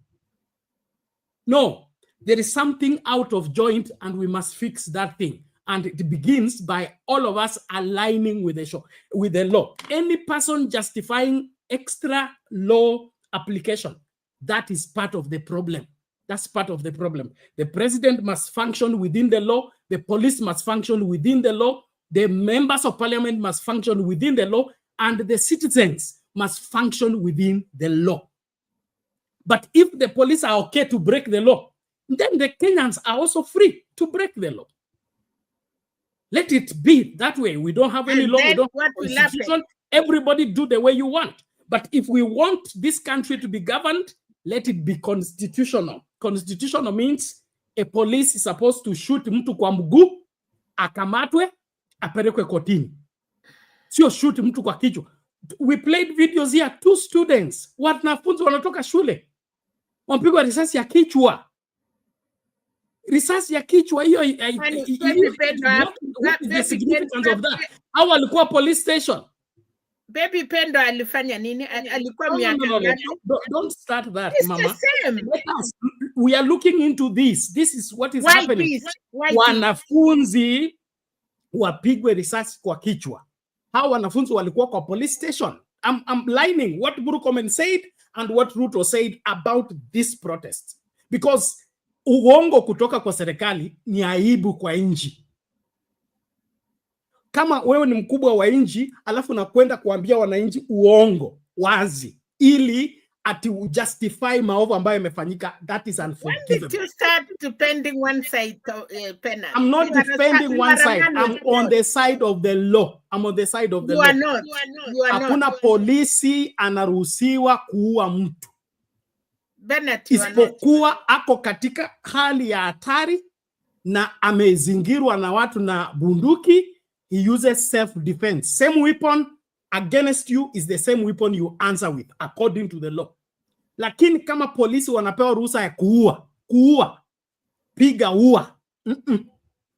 No, there is something out of joint and we must fix that thing. And it begins by all of us aligning with the law. Any person justifying extra law application, that is part of the problem. That's part of the problem. The president must function within the law. The police must function within the law. The members of parliament must function within the law. And the citizens must function within the law. But if the police are okay to break the law, then the Kenyans are also free to break the law. Let it be that way. We don't have any law. We don't have a constitution. Everybody do the way you want. But if we want this country to be governed, let it be constitutional. Constitutional means a police is supposed to shoot mtu kwa mguu, akamatwe, apelekwe kotini. sio shoot mtu kwa kichwa. We played videos here, 2 students, wanafunzi wanatoka shule, wamepigwa risasi ya kichwa. Risasi ya kichwa hiyo, what is the significance of that? Au alikuwa police station? Baby Pendo alifanya nini? Alikuwa miaka ngapi? Don't start that, It's mama. the same. We are looking into this. This is what is happening. Wanafunzi wapigwe risasi kwa kichwa. Hao wanafunzi walikuwa kwa police station. I'm lining what Murkomen said and what Ruto said about this protest. Because uongo kutoka kwa serikali ni aibu kwa nchi. Kama wewe ni mkubwa wa nchi alafu nakwenda kuambia wananchi uongo wazi ili ati justify maovu ambayo yamefanyika, that is unforgivable. When did you start defending one side, Penal? I'm not defending one side. I'm on the side of the law. I'm on the side of the law. You are not. Hakuna polisi anaruhusiwa kuua mtu. Bennett, isipokuwa ako katika hali ya hatari na amezingirwa na watu na bunduki. He uses self-defense. Same weapon against you is the same weapon you answer with according to the law. Lakini kama polisi wanapewa ruhusa ya kuua, piga ua.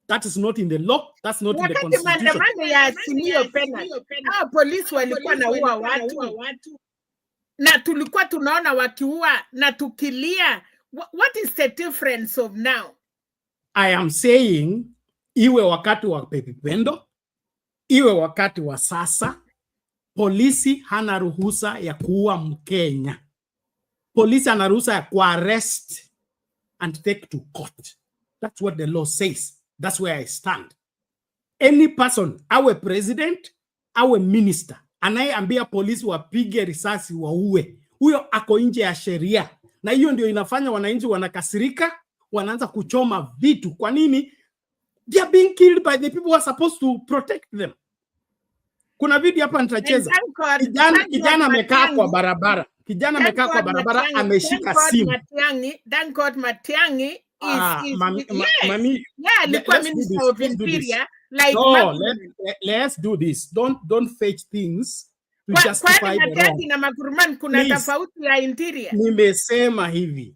That is not in the law. That's not in the constitution. Maandamano ya Azimio Penal, hao polisi walikuwa na ua watu. Na tulikuwa tunaona wakiua na tukilia. What is the difference of now? I am saying iwe wakati wa Baby Pendo, iwe wakati wa sasa, polisi hana ruhusa ya kuua Mkenya. Polisi ana ruhusa ya kuarrest and take to court. That's what the law says. That's where I stand. Any person, awe president, awe minister, anayeambia polisi wapige risasi waue, huyo ako nje ya sheria. Na hiyo ndio inafanya wananchi wanakasirika, wanaanza kuchoma vitu. Kwa nini? They are being killed by the people who are supposed to protect them. Kuna video hapa nitacheza. Kijana amekaa kwa barabara. Kijana amekaa kwa barabara ameshika simu. Thank God Matiang'i alikuwa minister of interior. Like no, let's do this. Don't fetch things to justify the wrong. Na Magurumani kuna tofauti ya interior. Nimesema hivi.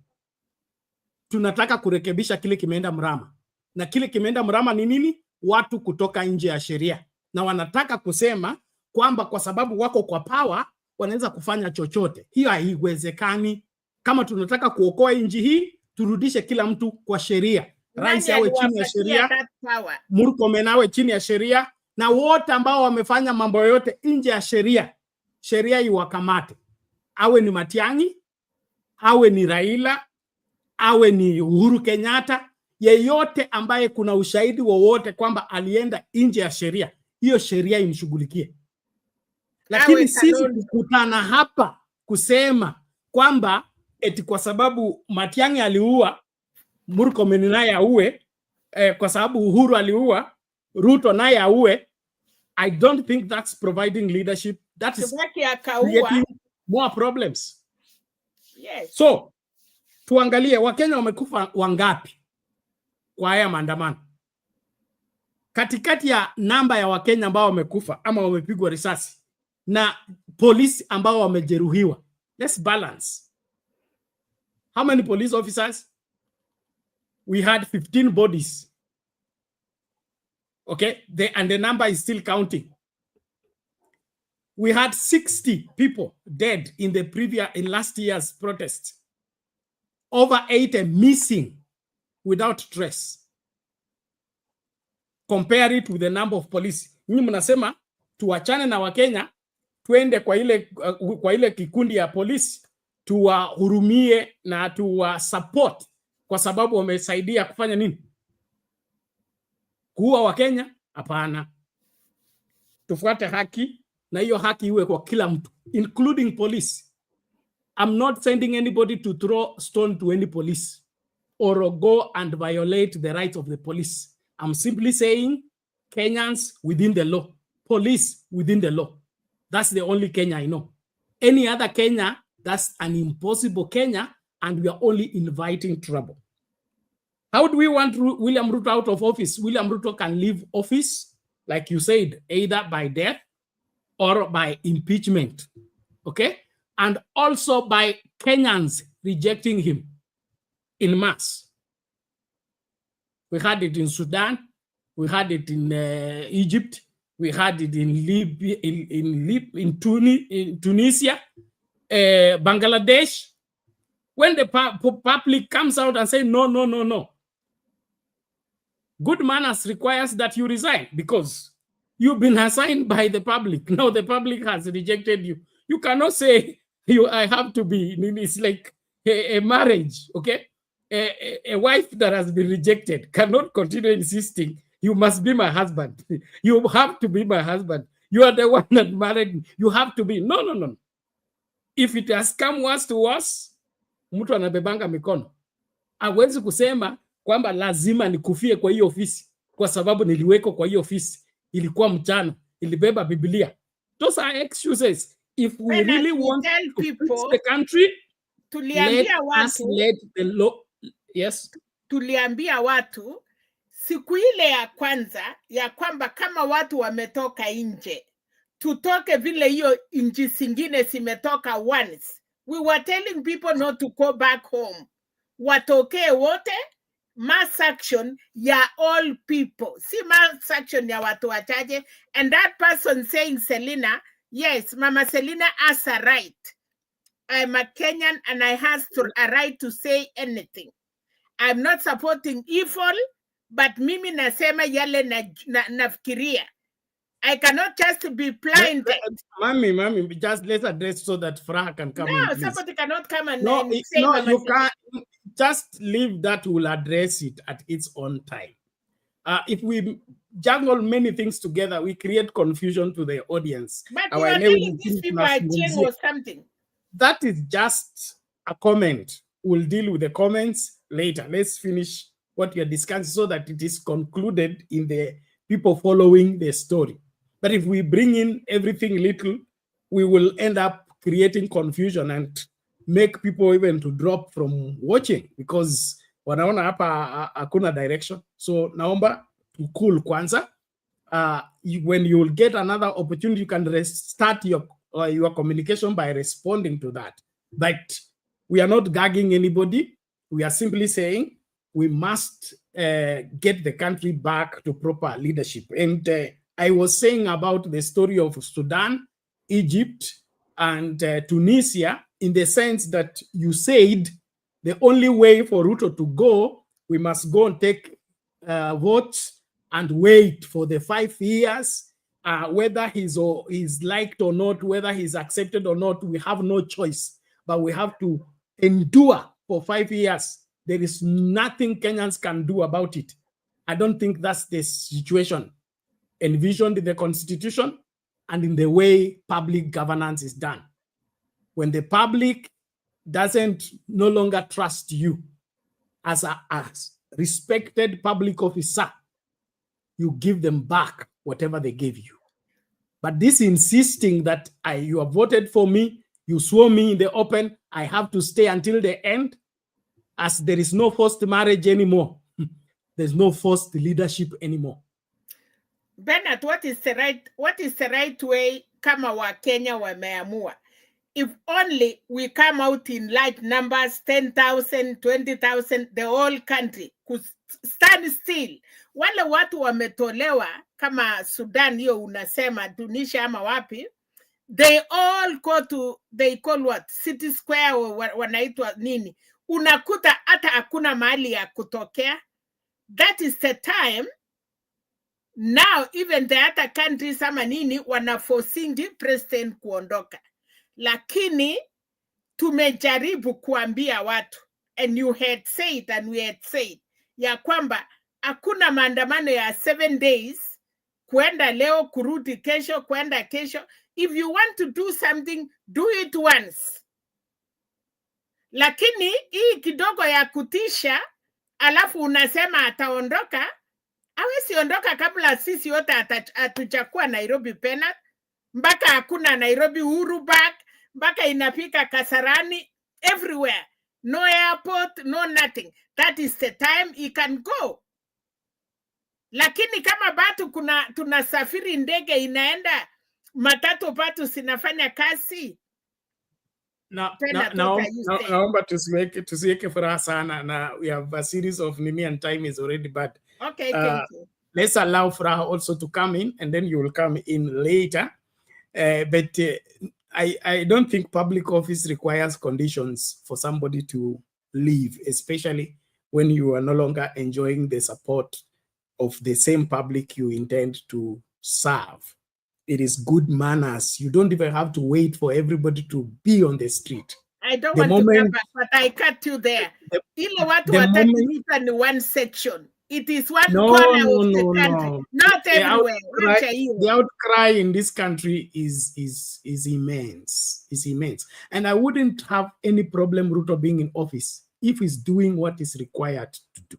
Tunataka kurekebisha kile kimeenda mrama. Na kile kimeenda mrama ni nini? Watu kutoka nje ya sheria. Na wanataka kusema kwamba kwa sababu wako kwa power wanaweza kufanya chochote. Hiyo haiwezekani. Kama tunataka kuokoa nchi hii, turudishe kila mtu kwa sheria. Rais awe chini ya sheria, Murkomen awe chini ya sheria, na wote ambao wamefanya mambo yote nje ya sheria, sheria iwakamate. Awe ni Matiang'i, awe ni Raila, awe ni Uhuru Kenyatta, yeyote ambaye kuna ushahidi wowote kwamba alienda nje ya sheria, hiyo sheria imshughulikie. Lakini sisi kukutana hapa kusema kwamba eti kwa sababu Matiang'i aliua, Murkomen naye aue, kwa sababu Uhuru aliua, Ruto naye aue, I don't think that's providing leadership. That is creating more problems. Yes. So, tuangalie Wakenya wamekufa wangapi kwa haya maandamano. Katikati ya namba ya Wakenya ambao wamekufa ama wamepigwa risasi na polisi ambao wamejeruhiwa, let's balance. How many police officers? We had 15 bodies. Okay, and the number is still counting. We had 60 people dead in last year's protest. Over 80 missing without trace. Compare it with the number of police. Nyinyi mnasema tuachane na Wakenya, tuende kwa ile kikundi ya polisi, tuwahurumie na tuwasupport kwa sababu wamesaidia kufanya nini? Kuua Wakenya? Hapana. Tufuate haki, na hiyo haki iwe kwa kila mtu, including police. I'm not sending anybody to throw stone to any police or go and violate the rights of the police. I'm simply saying Kenyans within the law, police within the law. That's the only Kenya I know. Any other Kenya, that's an impossible Kenya, and we are only inviting trouble. How do we want William Ruto out of office? William Ruto can leave office, like you said, either by death or by impeachment, okay? And also by Kenyans rejecting him in mass. We had it in Sudan, we had it in Egypt, we had it in Libya, in Tunisia, Bangladesh. When the public comes out and say, no, no, no, no. Good manners requires that you resign because you've been assigned by the public. Now the public has rejected you. You cannot say, I have to be, it's like a marriage, okay? A wife that has been rejected cannot continue insisting, you must be my husband. You have to be my husband. You are the one that married me. You have to be. No, no, no. If it has come worse to worse, mtu anabebanga mikono. Hawezi kusema kwamba lazima nikufie kwa hiyo ofisi kwa sababu niliwekwa kwa hiyo ofisi, ilikuwa mchana, ilibeba Biblia. Those are excuses. If we really want to fix the country, let us let the law. Yes. Tuliambia watu siku ile ya kwanza ya kwamba kama watu wametoka nje, tutoke vile hiyo nchi zingine zimetoka once. We were telling people not to go back home. Watokee wote, mass action ya all people. Si mass action ya watu wachache. And that person saying, Selina, yes, Mama Selina has a right. I'm a Kenyan and I have a right to say anything. I'm not supporting evil, but mimi nasema yale nafikiria. I cannot just be blinded. Mami, just let's address so that Farah can come in, please. No, somebody cannot come and No, say you can't. Just leave that. We'll address it at its own time. If we juggle many things together, we create confusion to the audience. But you are telling these people are Jeng or something. That is just a comment. We'll deal with the comments later. Let's finish what you're discussing so that it is concluded in the people following the story. But if we bring in everything little, we will end up creating confusion and make people even to drop from watching because wanaona hapa hakuna direction. So naomba to cool kwanza. When you will get another opportunity, you can restart your communication by responding to that. But we are not gagging anybody. We are simply saying we must get the country back to proper leadership. And I was saying about the story of Sudan, Egypt, and Tunisia in the sense that you said the only way for Ruto to go, we must go and take votes and wait for the 5 years, whether he's liked or not, whether he's accepted or not, we have no choice, but we have to endure for 5 years. There is nothing Kenyans can do about it. I don't think that's the situation envisioned in the Constitution and in the way public governance is done. When the public doesn't no longer trust you as a respected public officer, you give them back whatever they gave you. But this insisting that you have voted for me, you swore me in the open, I have to stay until the end, as there is no forced marriage anymore. There's no forced leadership anymore. Bernard, what is the right way kama wa Kenya wameamua? If only we come out in large numbers, 10,000, 20,000, the whole country could stand still. Wale watu wametolewa kama Sudan hiyo unasema Tunisia ama wapi, they all go to, they call what? City Square wanaitwa nini? Unakuta hata hakuna mahali ya kutokea. That is the time. Now, even the other countries ama nini wanaforcing president kuondoka. Lakini tumejaribu kuambia watu, and you had said and we had said, ya kwamba hakuna maandamano ya 7 days, kwenda leo kurudi kesho, kwenda kesho. If you want to do something, do it once. Lakini hii kidogo ya kutisha, alafu unasema ataondoka, hawezi ondoka kabla sisi wote hatujakuwa Nairobi pena, mpaka hakuna Nairobi Uhuru Park, mpaka inafika Kasarani, everywhere. No airport, no nothing. That is the time he can go. Lakini kama bado tunasafiri ndege inaenda matatu patu sinafanya kazi tena toka you say. Naomba tusiweke furaha sana na we have a series of nini and time is already bad. Okay, thank you. Let's allow Furaha also to come in and then you will come in later. But I don't think public office requires conditions for somebody to leave, especially when you are no longer enjoying the support of the same public you intend to serve. It is good manners. You don't even have to wait for everybody to be on the street. I don't want to come back, but I cut you there. Ile watu wataki vita ni one section. It is one corner of the country, not everywhere. The outcry in this country is immense. It's immense. And I wouldn't have any problem Ruto being in office if he's doing what is required to do.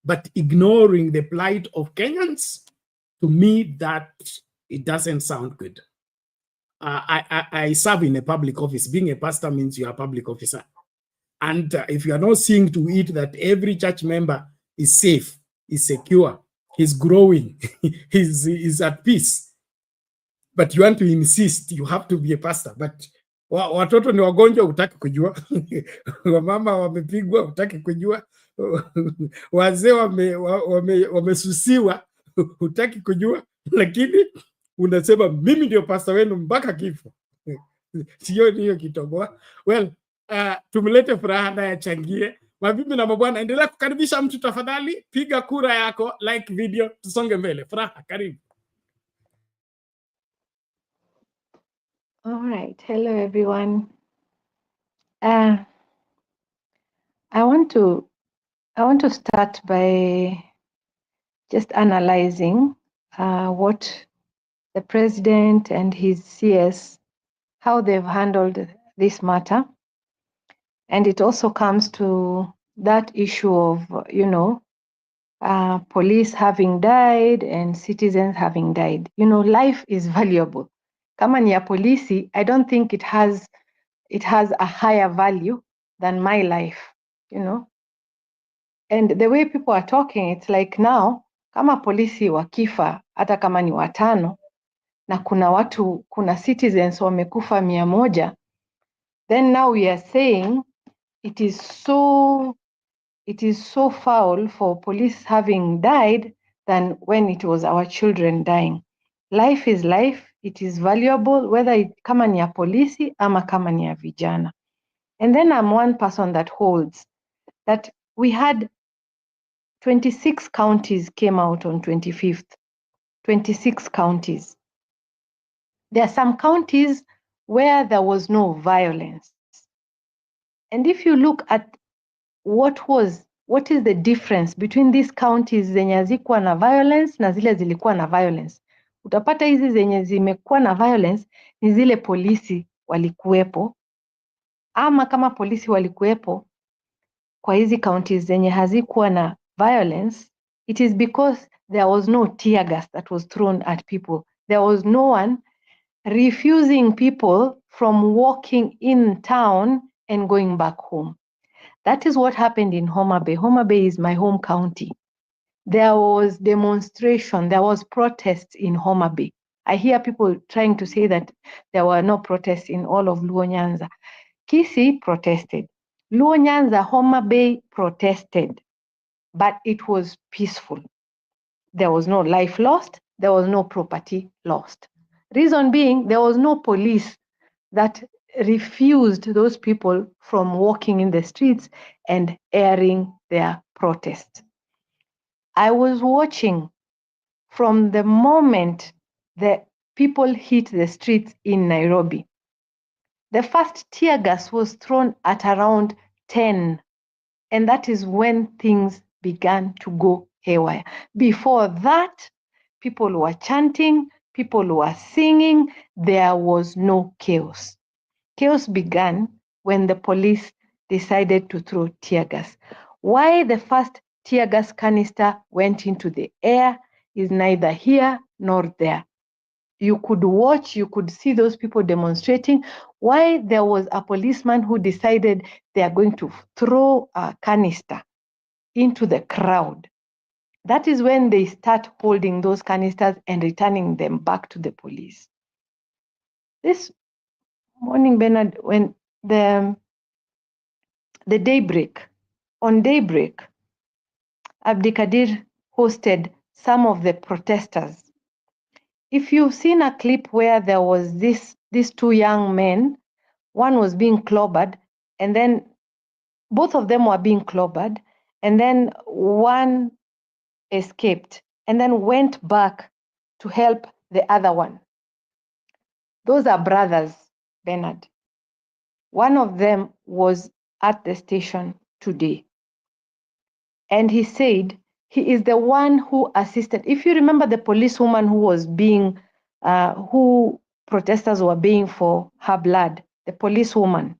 But ignoring the plight of Kenyans, to me, that it doesn't sound good. I serve in a public office. Being a pastor means you are a public officer. And if you are not seeing to it that every church member is safe, is secure, he's growing, he's at peace, but you want to insist you have to be a pastor. But watoto ni wagonjwa hutaki kujua, wamama wamepigwa hutaki kujua, wazee wamesusiwa hutaki kujua, lakini unasema mimi ndio pastor wenu mpaka kifo. Sio hiyo kitoboa. Well, tumlete Furaha naye achangie. Mabibi na mabwana, endelea kukaribisha mtu tafadhali, piga kura yako, like video, tusonge mbele. Furaha, karibu. All right. Hello, everyone. I want to start by just analyzing what the president and his CS, how they've handled this matter. And it also comes to that issue of, police having died and citizens having died. Life is valuable. Kama ni ya polisi, I don't think it has a higher value than my life, And the way people are talking, it's like now, kama polisi wakifa, hata kama ni 5, na kuna citizens wamekufa 100, then now we are saying it is so foul for police having died than when it was our children dying. Life is life. It is valuable, whether kama ni ya polisi ama kama ni ya vijana. And then I'm one person that holds that we had 26 counties came out on 25th. 26 counties. There are some counties where there was no violence. And if you look at what is the difference between these counties zenye hazikuwa na violence na zile zilikuwa na violence, utapata hizi zenye zimekuwa na violence ni zile polisi walikuwepo, ama kama polisi walikuwepo kwa hizi counties zenye hazikuwa na violence, it is because there was no tear gas that was thrown at people. There was no one refusing people from walking in town and going back home. That is what happened in Homa Bay. Homa Bay is my home county. There was demonstration, there was protests in Homa Bay. I hear people trying to say that there were no protests in all of Luo Nyanza. Kisii protested. Luo Nyanza, Homa Bay protested, but it was peaceful. There was no life lost, there was no property lost. Reason being, there was no police that refused those people from walking in the streets and airing their protest. I was watching from the moment the people hit the streets in Nairobi. The first tear gas was thrown at around 10, and that is when things began to go haywire. Before that, people were chanting, people were singing, there was no chaos. Chaos began when the police decided to throw tear gas. Why the first tear gas canister went into the air is neither here nor there. You could watch, you could see those people demonstrating. Why there was a policeman who decided they are going to throw a canister into the crowd. That is when they start holding those canisters and returning them back to the police. This morning, Bernard, when the daybreak, on daybreak, Abdikadir hosted some of the protesters. If you've seen a clip where there was these two young men, one was being clobbered, and then both of them were being clobbered, and then one escaped and then went back to help the other one. Those are brothers, Bernard. One of them was at the station today, and he said he is the one who assisted. If you remember the policewoman who was being, who protesters were being for her blood, the policewoman.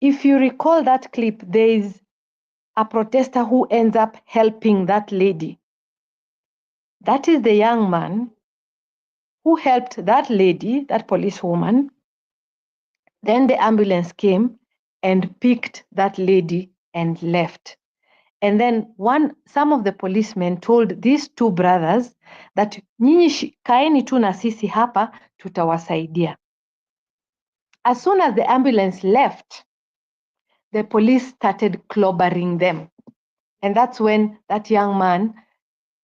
If you recall that clip, there is a protester who ends up helping that lady. That is the young man who helped that lady, that policewoman. Then the ambulance came and picked that lady and left. And then some of the policemen told these two brothers that nyinyi kaeni tu na sisi hapa, tutawasaidia. As soon as the ambulance left, the police started clobbering them. And that's when that young man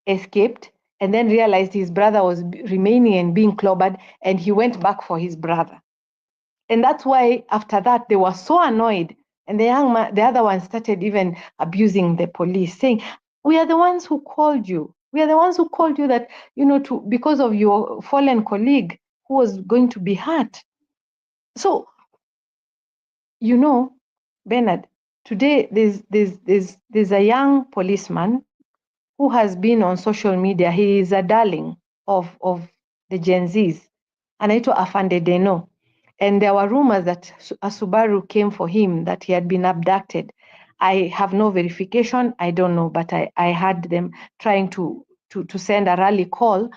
escaped and then realized his brother was remaining and being clobbered, and he went back for his brother. And that's why after that they were so annoyed, and the young man, the other one, started even abusing the police, saying, "We are the ones who called you. We are the ones who called you that, because of your fallen colleague who was going to be hurt." So, Bernard, today there's a young policeman who has been on social media. He is a darling of the Gen Zs, anaitwa Afande Deno. And there were rumors that a Subaru came for him, that he had been abducted. I have no verification, I don't know, but I had them trying to send a rally call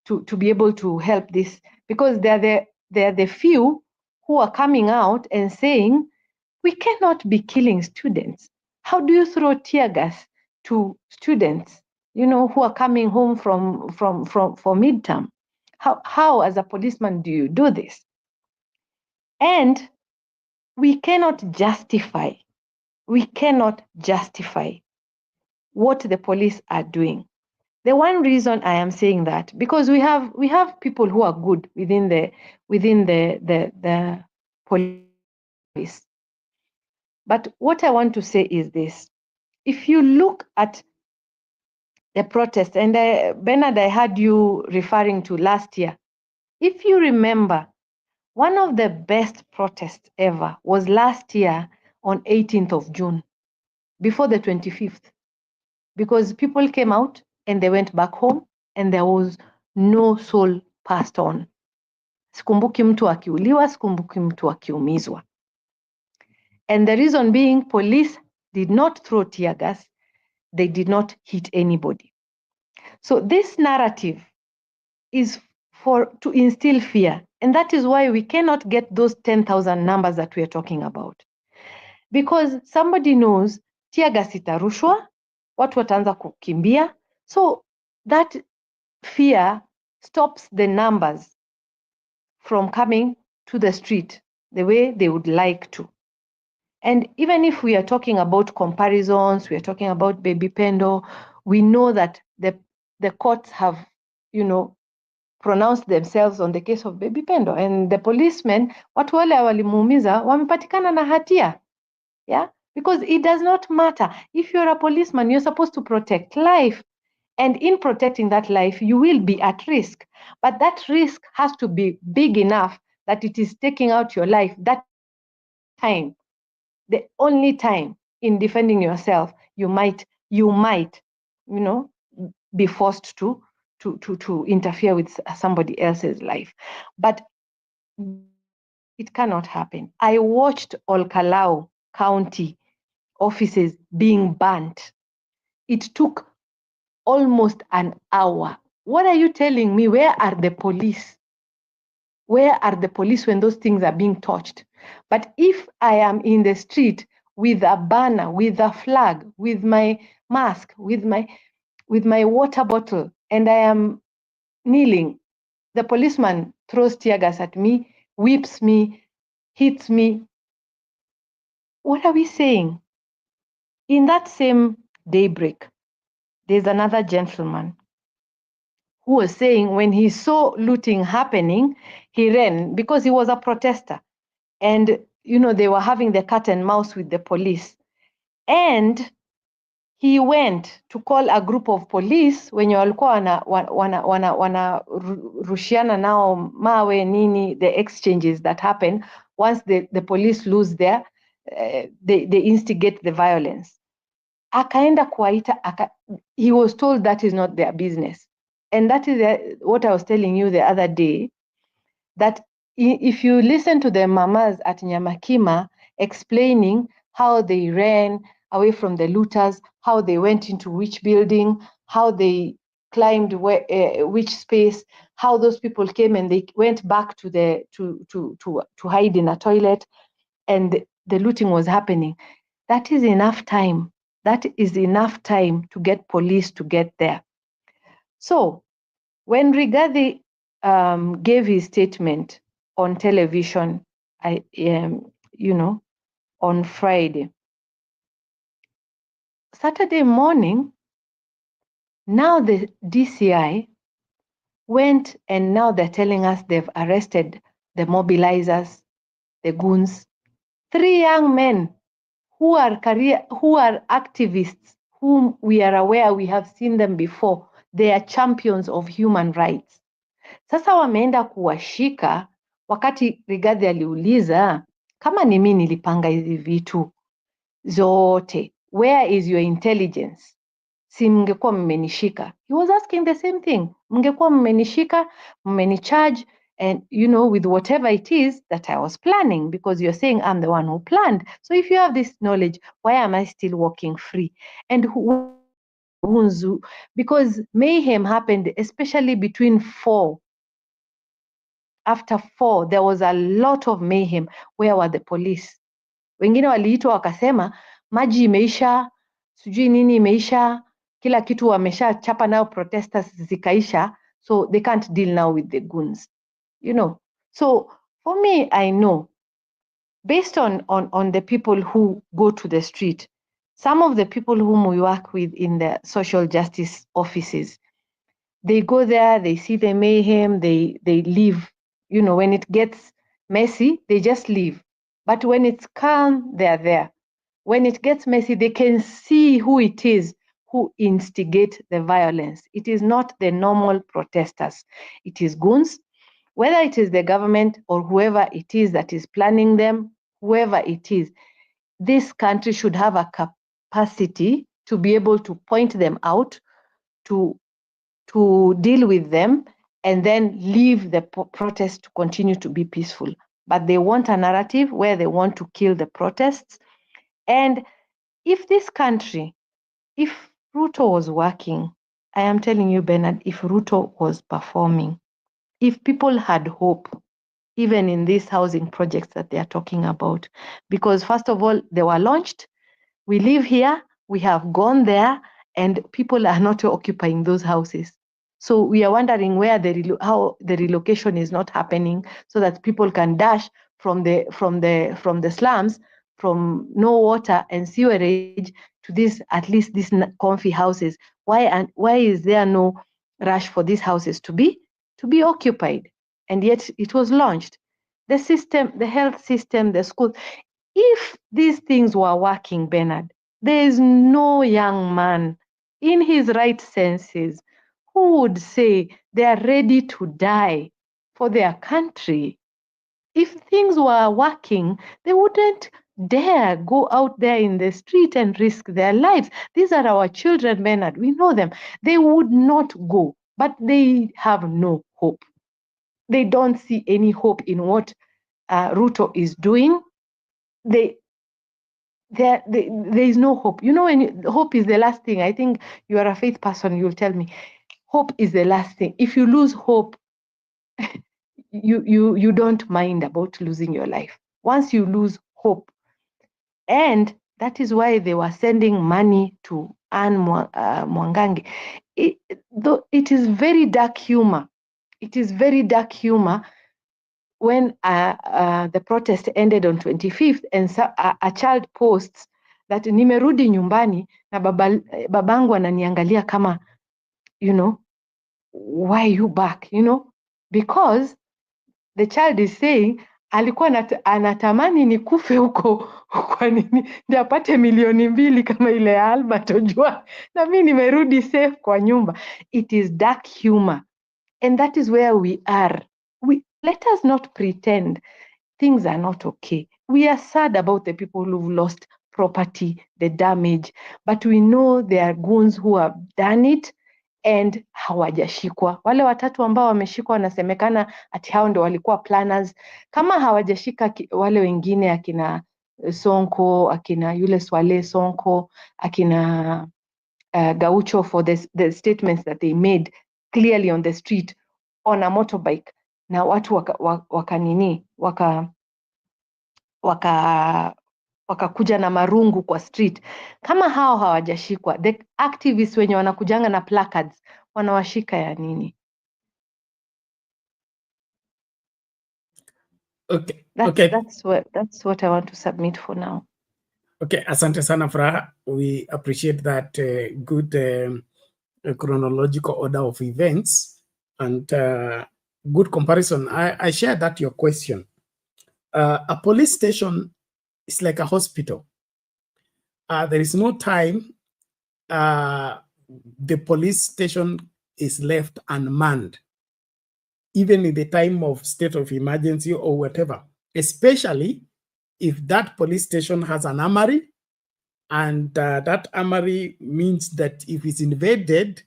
to be able to help this, because they're the few who are coming out and saying, we cannot be killing students. How do you throw tear gas to students, who are coming home from for midterm? How as a policeman do you do this? And we cannot justify what the police are doing. The one reason I am saying that, because we have people who are good within the police. But what I want to say is this: if you look at the protest, and Bernard, I had you referring to last year. If you remember, one of the best protests ever was last year on 18th of June, before the 25th, because people came out and they went back home and there was no soul passed on. Sikumbuki mtu akiuliwa, sikumbuki mtu akiumizwa. And the reason being, police did not throw tear gas, they did not hit anybody. So this narrative is to instill fear. And that is why we cannot get those 10,000 numbers that we are talking about. Because somebody knows tear gas itarushwa, watu wataanza kukimbia. So that fear stops the numbers from coming to the street the way they would like to. And even if we are talking about comparisons, we are talking about Baby Pendo, we know that the courts have, pronounced themselves on the case of Baby Pendo, and the policemen, watu wale walimuumiza, wamepatikana na hatia. Yeah? Because it does not matter. If you're a policeman, you're supposed to protect life. And in protecting that life, you will be at risk. But that risk has to be big enough that it is taking out your life. That time, the only time in defending yourself, you might, be forced to interfere with somebody else's life. But it cannot happen. I watched Olkalau County offices being burnt. It took almost an hour. What are you telling me? Where are the police? Where are the police when those things are being touched? But if I am in the street with a banner, with a flag, with my mask, with my water bottle, and I am kneeling The policeman throws tear gas at me, whips me, hits me. What are we saying? In that same daybreak, there's another gentleman who was saying when he saw looting happening, he ran because he was a protester. And, they were having the cat and mouse with the police. And he went to call a group of police wenye walikuwa wanarushiana nao mawe nini, the exchanges that happen once the police lose their, they instigate the violence. Akaenda kuwaita, he was told that is not their business. And that is what I was telling you the other day, that if you listen to the mamas at Nyamakima explaining how they ran away from the looters, how they went into which building, how they climbed which space, how those people came and they went back to hide in a toilet, and the looting was happening. That is enough time. That is enough time to get police to get there. So when Rigathi gave his statement on television, on Friday, Saturday morning, now the DCI went and now they're telling us they've arrested the mobilizers, the goons, 3 young men who are activists, whom we are aware we have seen them before. They are champions of human rights. Sasa wameenda kuwashika wakati Rigathi aliuliza kama ni mimi nilipanga hizi vitu zote, where is your intelligence? Si mngekuwa mmenishika. He was asking the same thing. Mngekuwa mmenishika, mmenicharge, and with whatever it is that I was planning, because you're saying I'm the one who planned. So if you have this knowledge, why am I still walking free? And because mayhem happened, especially between 4. After 4, there was a lot of mayhem. Where were the police? Wengine waliitwa wakasema maji imeisha, sijui nini imeisha, kila kitu wamesha chapa nao protesters zikaisha, so they can't deal now with the goons. So for me, I know, based on the people who go to the street, some of the people whom we work with in the social justice offices, they go there, they see the mayhem, they leave. When it gets messy, they just leave. But when it's calm, they're there. When it gets messy, they can see who it is who instigate the violence. It is not the normal protesters. It is goons, whether it is the government or whoever it is that is planning them, whoever it is. This country should have a capacity to be able to point them out, to deal with them, and then leave the protest to continue to be peaceful. But they want a narrative where they want to kill the protests. And if this country, if Ruto was working, I am telling you, Bernard, if Ruto was performing, if people had hope, even in these housing projects that they are talking about, because first of all, they were launched, we live here, we have gone there, and people are not occupying those houses. So we are wondering how the relocation is not happening, so that people can dash from the slums, from no water and sewerage, to at least these comfy houses. Why is there no rush for these houses to be occupied? And yet it was launched. The system, the health system, the school. If these things were working, Bernard, there is no young man in his right senses who would say they are ready to die for their country. If things were working, they wouldn't dare go out there in the street and risk their lives. These are our children, Bernard. We know them. They would not go, but they have no hope. They don't see any hope in what Ruto is doing. There is no hope. Hope is the last thing. I think you are a faith person, you'll tell me. Hope is the last thing. If you lose hope, you don't mind about losing your life. Once you lose hope, and that is why they were sending money to Anne Mwangangi. It is very dark humor. it is very dark humor when the protest ended on 25th and a child posts that nimerudi nyumbani na babangu ananiangalia kama, you know, why are you back, you know, because the child is saying alikuwa anatamani nikufe huko kwa nini ndio apate milioni 2 kama ile ya Albert Ojwang, na mimi nimerudi safe kwa nyumba. It is dark humor, and that is where we are. Let us not pretend things are not okay. We are sad about the people who've lost property, the damage, but we know there are goons who have done it and hawajashikwa. Wale watatu ambao wameshikwa wanasemekana ati hao ndio walikuwa planners. Kama hawajashika wale wengine akina Sonko, akina yule Swale Sonko, akina Gaucho for the statements that they made clearly on the street on a motorbike, na watu wakakuja na marungu kwa street. Kama hao hawajashikwa, the activists wenye wanakujanga na placards wanawashika ya nini? Okay. That's what I want to submit for now. Okay, asante sana Furaha. We appreciate that good chronological order of events and good comparison. I share that your question. A police station is like a hospital. There is no time the police station is left unmanned, even in the time of state of emergency or whatever, especially if that police station has an armory, and that armory means that if it's invaded,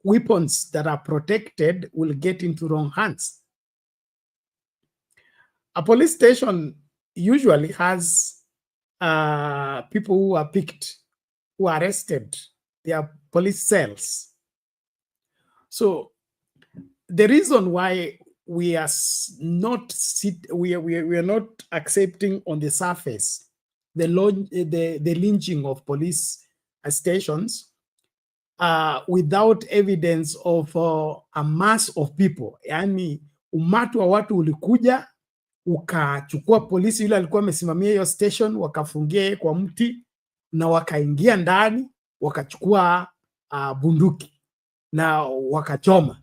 weapons that are protected will get into wrong hands. A police station usually has people who are picked, who are arrested. They are police cells. So the reason why we are not accepting on the surface the lynching of police stations without evidence of a mass of people, yani umati wa watu ulikuja ukachukua polisi yule alikuwa amesimamia hiyo station, wakafungia kwa mti na wakaingia ndani wakachukua bunduki na wakachoma.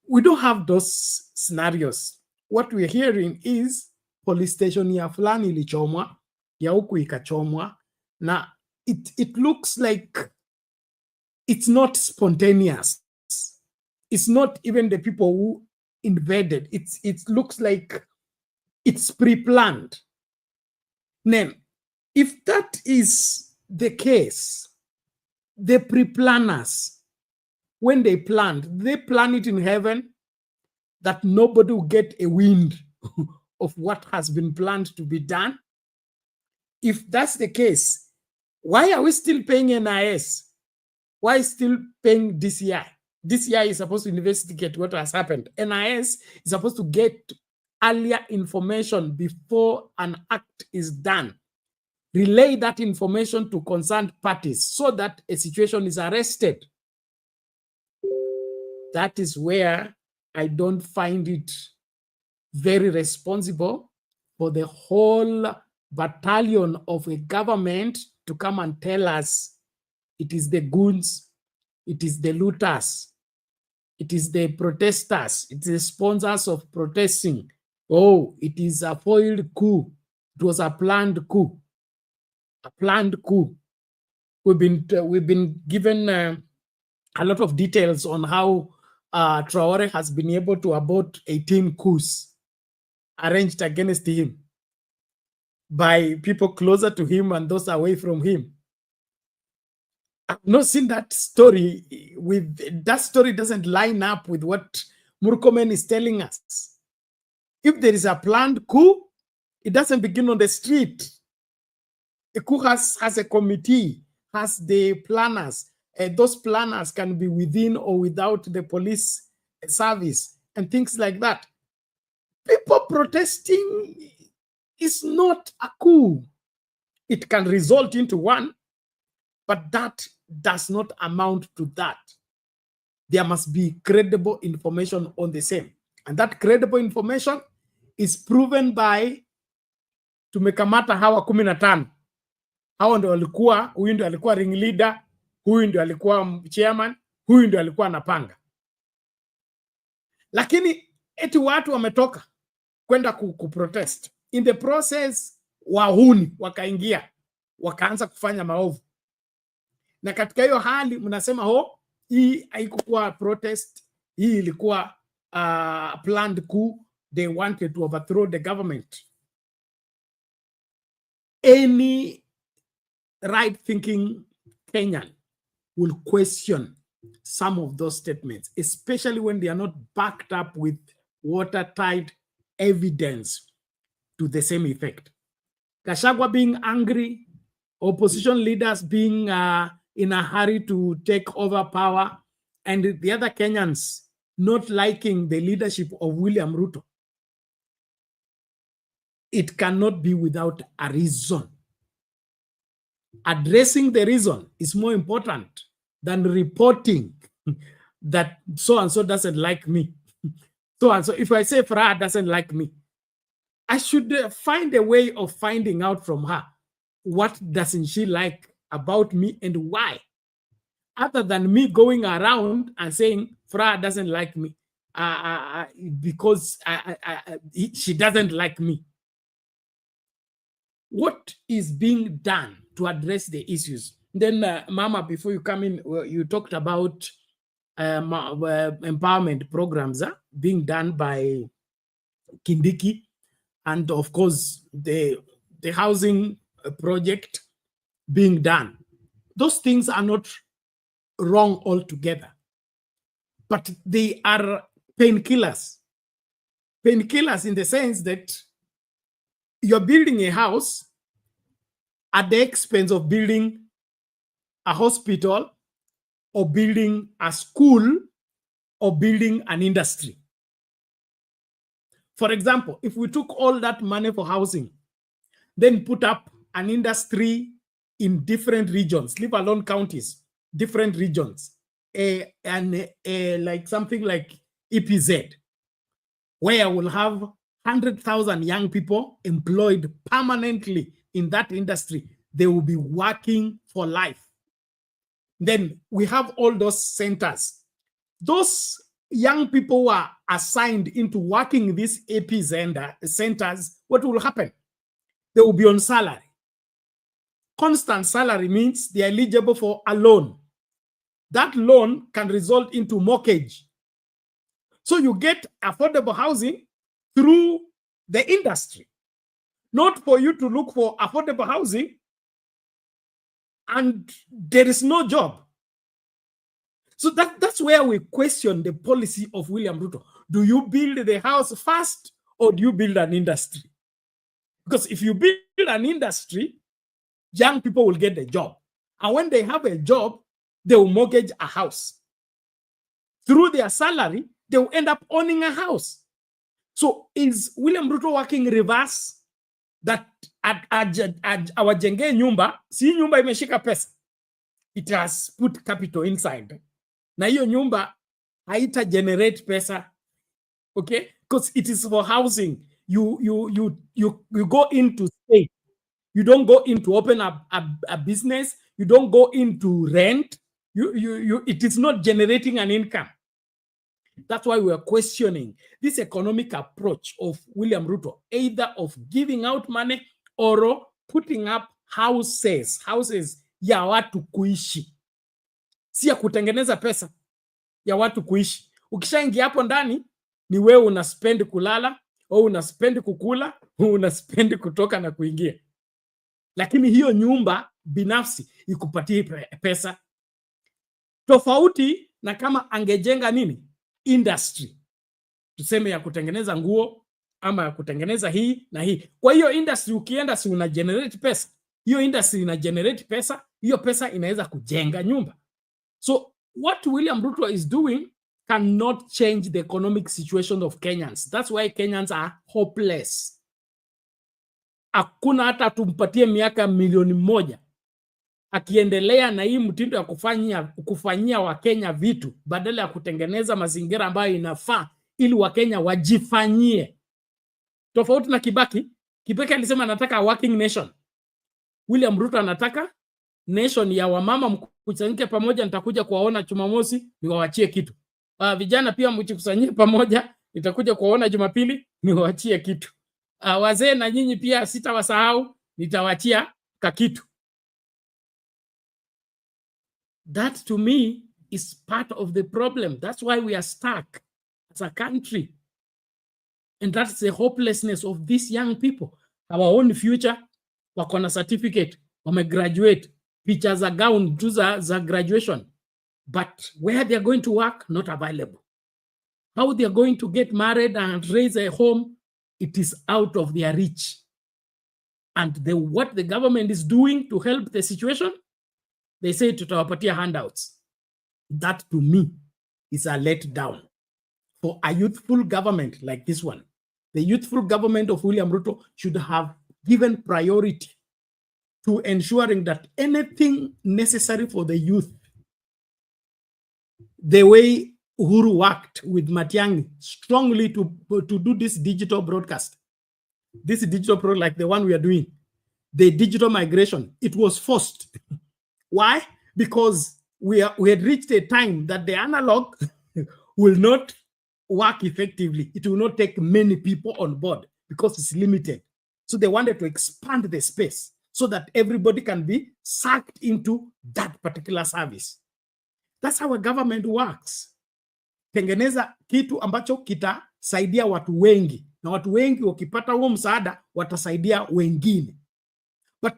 We don't have those scenarios. What we're hearing is police station ya fulani ilichomwa, ya huku ikachomwa, na it looks like it's not spontaneous. It's not even the people who invaded. It looks like it's pre-planned. Then, if that is the case, the pre-planners, when they plan it in heaven that nobody will get a wind of what has been planned to be done. If that's the case, why are we still paying NIS? Why still paying DCI? DCI is supposed to investigate what has happened. NIS is supposed to get earlier information before an act is done. Relay that information to concerned parties so that a situation is arrested. That is where I don't find it very responsible for the whole battalion of a government to come and tell us it is the goons, it is the looters, it is the protesters, it is the sponsors of protesting. Oh, it is a foiled coup. It was a planned coup. A planned coup. We've been given a lot of details on how Traore has been able to abort 18 coups arranged against him by people closer to him and those away from him. I've not seen that story. That story doesn't line up with what Murkomen is telling us. If there is a planned coup, it doesn't begin on the street. A coup has a committee, has the planners. Those planners can be within or without the police service and things like that. People protesting is not a coup. It can result into one, but that does not amount to that. there must be credible information on the same. And that credible information is proven by tumekamata hawa 15. Hawa ndio walikuwa, huyu ndio alikuwa ring leader, huyu ndio alikuwa chairman, huyu ndio alikuwa anapanga. Lakini eti watu wametoka kwenda kuprotest. In the process, wahuni wakaingia, wakaanza kufanya maovu. Na katika hiyo hali mnasema hii haikuwa protest, hii ilikuwa planned coup. They wanted to overthrow the government. Any right-thinking Kenyan will question some of those statements, especially when they are not backed up with watertight evidence to the same effect. Gachagua being angry, opposition leaders being in a hurry to take over power, and the other Kenyans not liking the leadership of William Ruto. It cannot be without a reason. Addressing the reason is more important than reporting that so-and-so doesn't like me. So-and-so, if I say Farah doesn't like me, I should find a way of finding out from her what doesn't she like about me and why, other than me going around and saying Farah doesn't like me because she doesn't like me. What is being done to address the issues? Then, Mama, before you come in, you talked about empowerment programs being done by Kindiki, and of course the housing project being done. Those things are not wrong altogether, but they are painkillers. Painkillers in the sense that you're building a house at the expense of building a hospital or building a school or building an industry. For example, if we took all that money for housing, then put up an industry in different regions, leave alone counties, different regions, like something like EPZ, where we'll have 100,000 young people employed permanently in that industry. They will be working for life. Then we have all those centers. Those young people who are assigned into working in these EPZ centers, what will happen? They will be on salary. Constant salary means they are eligible for a loan. That loan can result into mortgage. So you get affordable housing through the industry, not for you to look for affordable housing and there is no job. So that's where we question the policy of William Ruto. Do you build the house first or do you build an industry? Because if you build an industry, young people will get a job. And when they have a job, they will mortgage a house. Through their salary, they will end up owning a house. So is William Ruto working reverse? That awajenge nyumba, si nyumba imeshika pesa. It has put capital inside. Na hiyo nyumba haita generate pesa. Okay? Because it is for housing. You go into stay. You don't go in to open a business. You don't go into rent. It is not generating an income. That's why we are questioning this economic approach of William Ruto, either of giving out money or putting up houses ya watu kuishi. Si ya kutengeneza pesa, ya watu kuishi. Ukishaingia hapo ndani, ni wewe una spend kulala, au una spend kukula, au una spend kutoka na kuingia. Lakini hiyo nyumba binafsi ikupatie pesa. Tofauti na kama angejenga nini? Industry. Tuseme ya kutengeneza nguo ama ya kutengeneza hii na hii. Kwa hiyo industry ukienda si una generate pesa. Hiyo industry ina generate pesa, hiyo pesa inaweza kujenga nyumba. So what William Ruto is doing cannot change the economic situation of Kenyans. That's why Kenyans are hopeless. Hakuna hata tumpatie miaka milioni 1. akiendelea na hii mtindo ya kufanyia Wakenya vitu badala ya kutengeneza mazingira ambayo inafaa ili Wakenya wajifanyie. Tofauti na Kibaki. Kibaki alisema anataka a working nation. William Ruto anataka nation ya wamama mkusanyike pamoja, nitakuja kuwaona Jumamosi niwaachie kitu. Vijana pia mjikusanyie pamoja, nitakuja kuwaona Jumapili niwaachie kitu. Wazee na nyinyi pia sitawasahau, nitawaachia kakitu. That to me is part of the problem. That's why we are stuck as a country. And that's the hopelessness of these young people. Our own future, wako na certificate, wamegraduate, pictures za gown tu za graduation. But where they're going to work, not available. How they're going to get married and raise a home, it is out of their reach. And what the government is doing to help the situation, they say tutawapatia handouts. That to me is a letdown for a youthful government like this one. The youthful government of William Ruto should have given priority to ensuring that anything necessary for the youth, the way Uhuru worked with Matiang'i strongly to do this digital broadcast, this digital program like the one we are doing, the digital migration, it was forced. Why? Because we had reached a time that the analog will not work effectively. It will not take many people on board because it's limited. So they wanted to expand the space so that everybody can be sucked into that particular service. That's how a government works. Tengeneza kitu ambacho kitasaidia watu wengi, na watu wengi wakipata huo msaada watasaidia wengine. But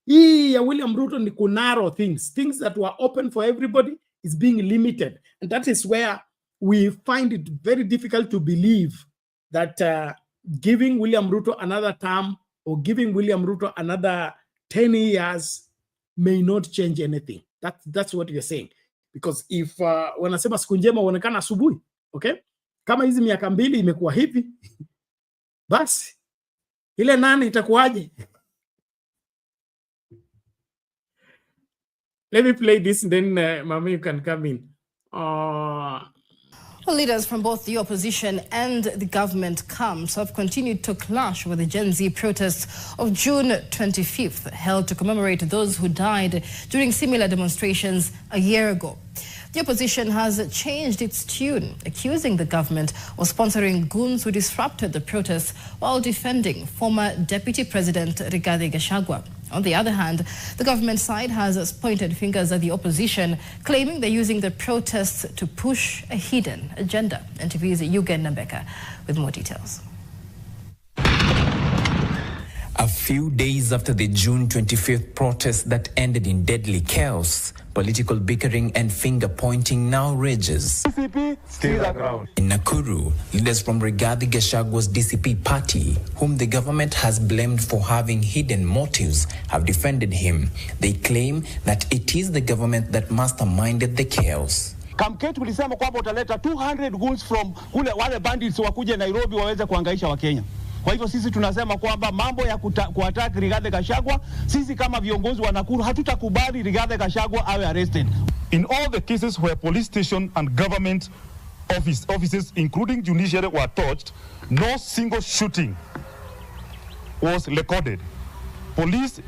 hii ya William Ruto ni kunarrow things that were open for everybody is being limited, and that is where we find it very difficult to believe that giving William Ruto another term or giving William Ruto another 10 years may not change anything. That's what you're saying. Because if wanasema siku njema huonekana asubuhi, okay? Kama hizi miaka 2 imekuwa hivi, basi ile 8 itakuwaje? Let me play this, then Mama, you can come in. Well, leaders from both the opposition and the government camps have continued to clash with the Gen Z protests of June 25th, held to commemorate those who died during similar demonstrations a year ago. The opposition has changed its tune, accusing the government of sponsoring goons who disrupted the protests while defending former Deputy President Rigathi Gachagua. On the other hand, the government side has pointed fingers at the opposition, claiming they're using the protests to push a hidden agenda. NTV's Yugen Nambeka with more details. A few days after the June 25th protests that ended in deadly chaos, political bickering and finger-pointing now rages. DCP, still around. In Nakuru, leaders from Rigathi Gachagua's DCP party, whom the government has blamed for having hidden motives, have defended him. They claim that it is the government that masterminded the chaos. Kamketu ulisema kwamba utaleta 200 goons from wale bandits wakuje Nairobi waweze kuhangaisha Wakenya. Kwa hivyo sisi tunasema kwamba mambo ya kuattack Rigathi Gachagua, sisi kama viongozi wa Nakuru hatutakubali Rigathi Gachagua awe arrested. In all the cases where police station and government offices, including judiciary, were touched, no single shooting was recorded. Police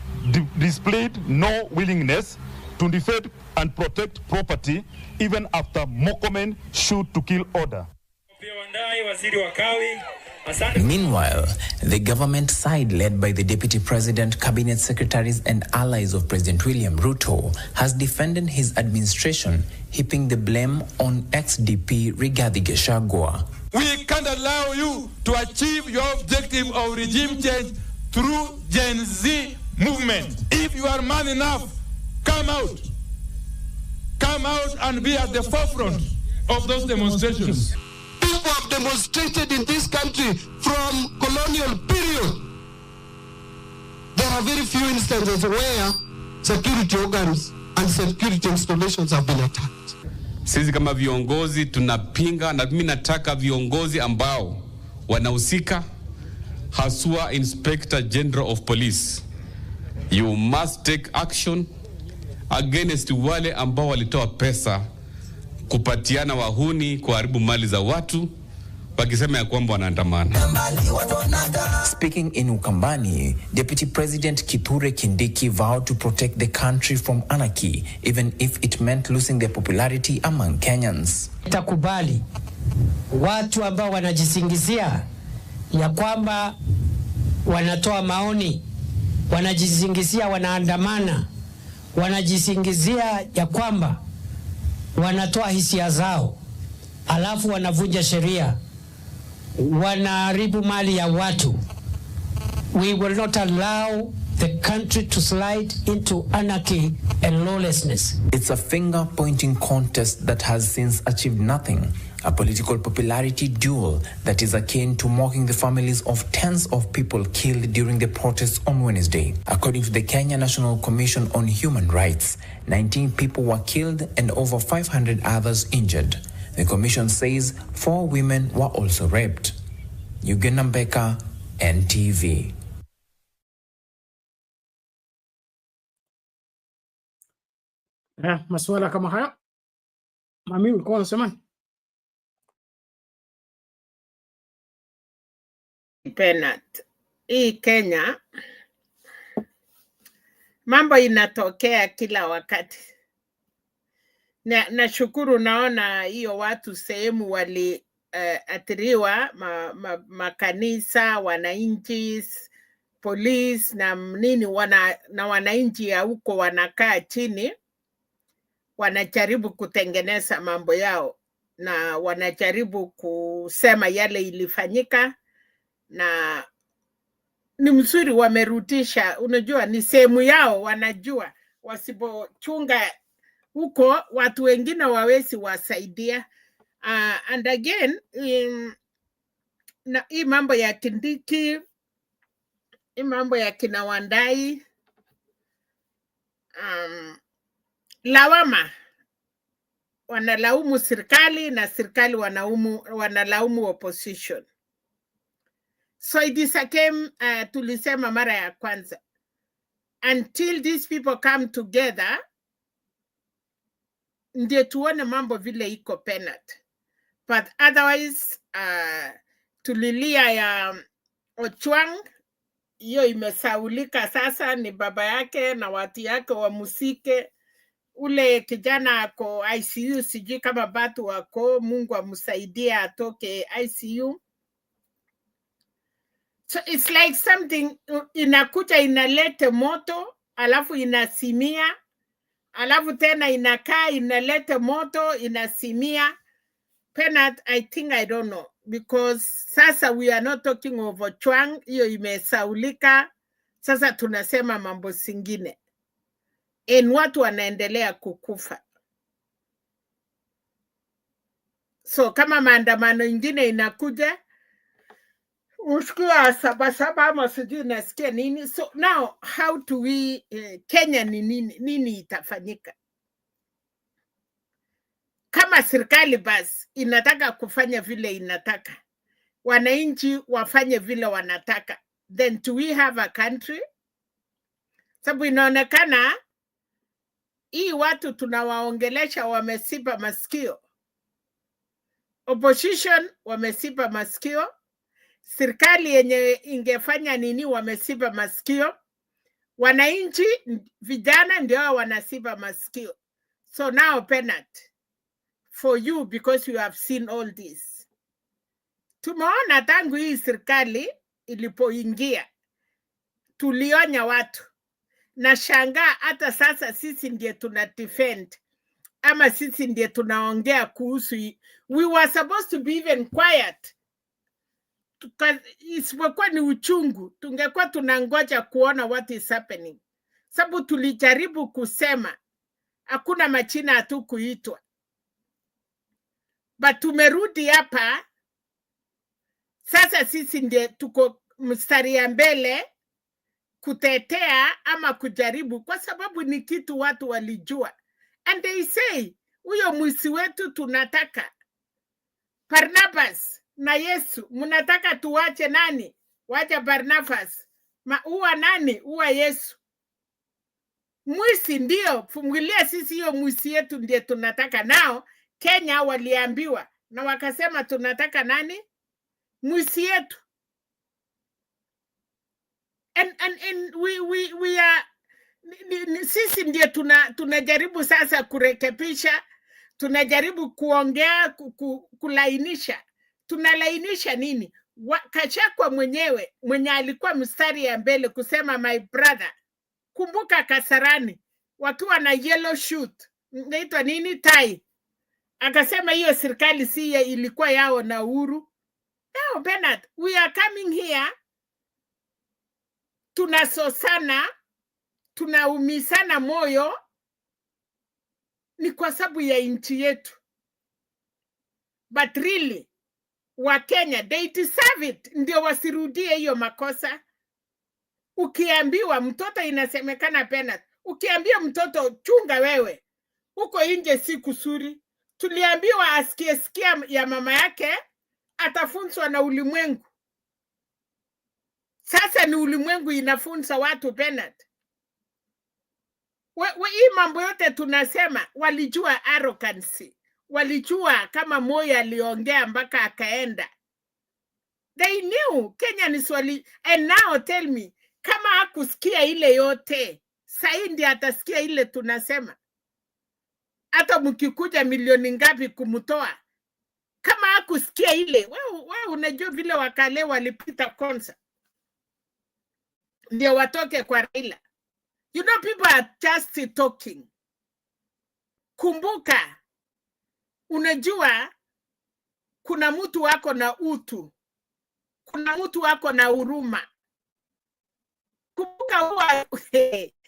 displayed no willingness to defend and protect property even after Murkomen shoot to kill order. Meanwhile, the government side, led by the Deputy President, Cabinet Secretaries and allies of President William Ruto, has defended his administration, heaping the blame on ex-DP Rigathi Gachagua. We can't allow you to achieve your objective of regime change through Gen Z movement. If you are man enough, come out. Come out and be at the forefront of those demonstrations. People have demonstrated in this country from colonial period. There are very few instances where security organs and security installations have been attacked. Sisi kama viongozi tunapinga, na mimi nataka viongozi ambao wanahusika, haswa Inspector General of Police. You must take action against wale ambao walitoa pesa kupatiana wahuni kuharibu mali za watu wakisema ya kwamba wanaandamana. Speaking in Ukambani, Deputy President Kithure Kindiki vowed to protect the country from anarchy, even if it meant losing their popularity among Kenyans. Takubali watu ambao wanajisingizia ya kwamba wanatoa maoni, wanajisingizia wanaandamana, wanajisingizia ya kwamba wanatoa hisia zao, alafu wanavunja sheria, wanaharibu mali ya watu. We will not allow the country to slide into anarchy and lawlessness. It's a finger-pointing contest that has since achieved nothing. A political popularity duel that is akin to mocking the families of tens of people killed during the protests on Wednesday. According to the Kenya National Commission on Human Rights, 19 people were killed and over 500 others injured. The commission says 4 women were also raped. Eugene Mbeka, NTV. Masuala kama hayo. Mami, ulikuwa unasema? Penat. Hii Kenya mambo inatokea kila wakati. Nashukuru naona hiyo watu sehemu wali athiriwa makanisa, wananchi, polisi na nini na wananchi ya huko wanakaa chini, wanajaribu kutengeneza mambo yao na wanajaribu kusema yale ilifanyika, na ni mzuri wamerudisha. Unajua ni sehemu yao, wanajua wasipochunga huko watu wengine wawezi wasaidia. And again, na hii mambo ya Kindiki, hii mambo ya kina Wandai, lawama, wanalaumu serikali na serikali wanalaumu opposition. So it is again, tulisema mara ya kwanza, until these people come together, ndiye tuone mambo vile iko Penat. But otherwise, tulilia ya Ochwang, hiyo imesaulika sasa, ni baba yake na watu yake wa musike. Ule kijana ako ICU, sijui kama batu wako, Mungu amsaidie atoke ICU. So it's like something inakuja inalete moto, alafu inasimia, alafu tena inakaa inalete moto, inasimia. Penat, I think, I don't know, because sasa we are not talking of Ochwang, hiyo imesaulika, sasa tunasema mambo singine. Watu wanaendelea kukufa. So kama maandamano ingine inakuja, usikia sabasaba ama sijui nasikia nini. So now how do we, Kenya ni nini itafanyika? Kama serikali basi inataka kufanya vile inataka, wananchi wafanye vile wanataka, then do we have a country? Sababu inaonekana hii watu tunawaongelesha wamesipa masikio. Opposition wamesipa masikio. Serikali yenye ingefanya nini wamesipa masikio. Wananchi vijana ndio wanasipa masikio. So now Penat, for you, because you have seen all this, tumeona tangu hii serikali ilipoingia tulionya watu. Na shangaa hata sasa sisi ndiye tuna defend ama sisi ndiye tunaongea kuhusu. We were supposed to be even quiet. Isipokuwa ni uchungu, tungekuwa tunangoja kuona what is happening. Sababu tulijaribu kusema hakuna machina hatu kuitwa. But tumerudi hapa sasa, sisi ndiye tuko mstari ya mbele kutetea ama kujaribu, kwa sababu ni kitu watu walijua. And they say, huyo mwisi wetu tunataka. Barnabas na Yesu, mnataka tuwache nani? Wacha Barnabas. Uwa nani? Uwa Yesu. Mwisi ndio, fungulia sisi hiyo mwisi yetu ndiye tunataka. Nao Kenya waliambiwa na wakasema tunataka nani? Mwisi yetu. And we are sisi ndiye tunajaribu sasa kurekebisha, tunajaribu kuongea, kulainisha. Tunalainisha nini? Kachakwa mwenyewe mwenye alikuwa mstari ya mbele kusema my brother, kumbuka Kasarani wakiwa na yellow shoot, inaitwa nini, tai, akasema hiyo serikali si ilikuwa yao na Uhuru. Now Bernard, we are coming here, tunasosana, tunaumisana moyo, ni kwa sababu ya nchi yetu. But really wa Kenya, they deserve it, ndio wasirudie hiyo makosa. Ukiambiwa mtoto, inasemekana Bernard, ukiambia mtoto chunga wewe, uko nje si kusuri. Tuliambiwa asikie ya mama yake, atafunzwa na ulimwengu. Sasa ni ulimwengu inafunza watu Bernard. Hii mambo yote tunasema, walijua arrogance. Walijua kama Moi aliongea mpaka akaenda. They knew Kenya ni swali. And now tell me, kama hakusikia ile yote, sasa ndiye atasikia ile tunasema. Hata mkikuja milioni ngapi kumtoa, kama hakusikia ile, wewe unajua vile wakale walipita konsa ndio watoke kwa Raila. You know, people are just talking. Kumbuka, unajua kuna mtu wako na utu, kuna mtu wako na huruma. Kumbuka huwa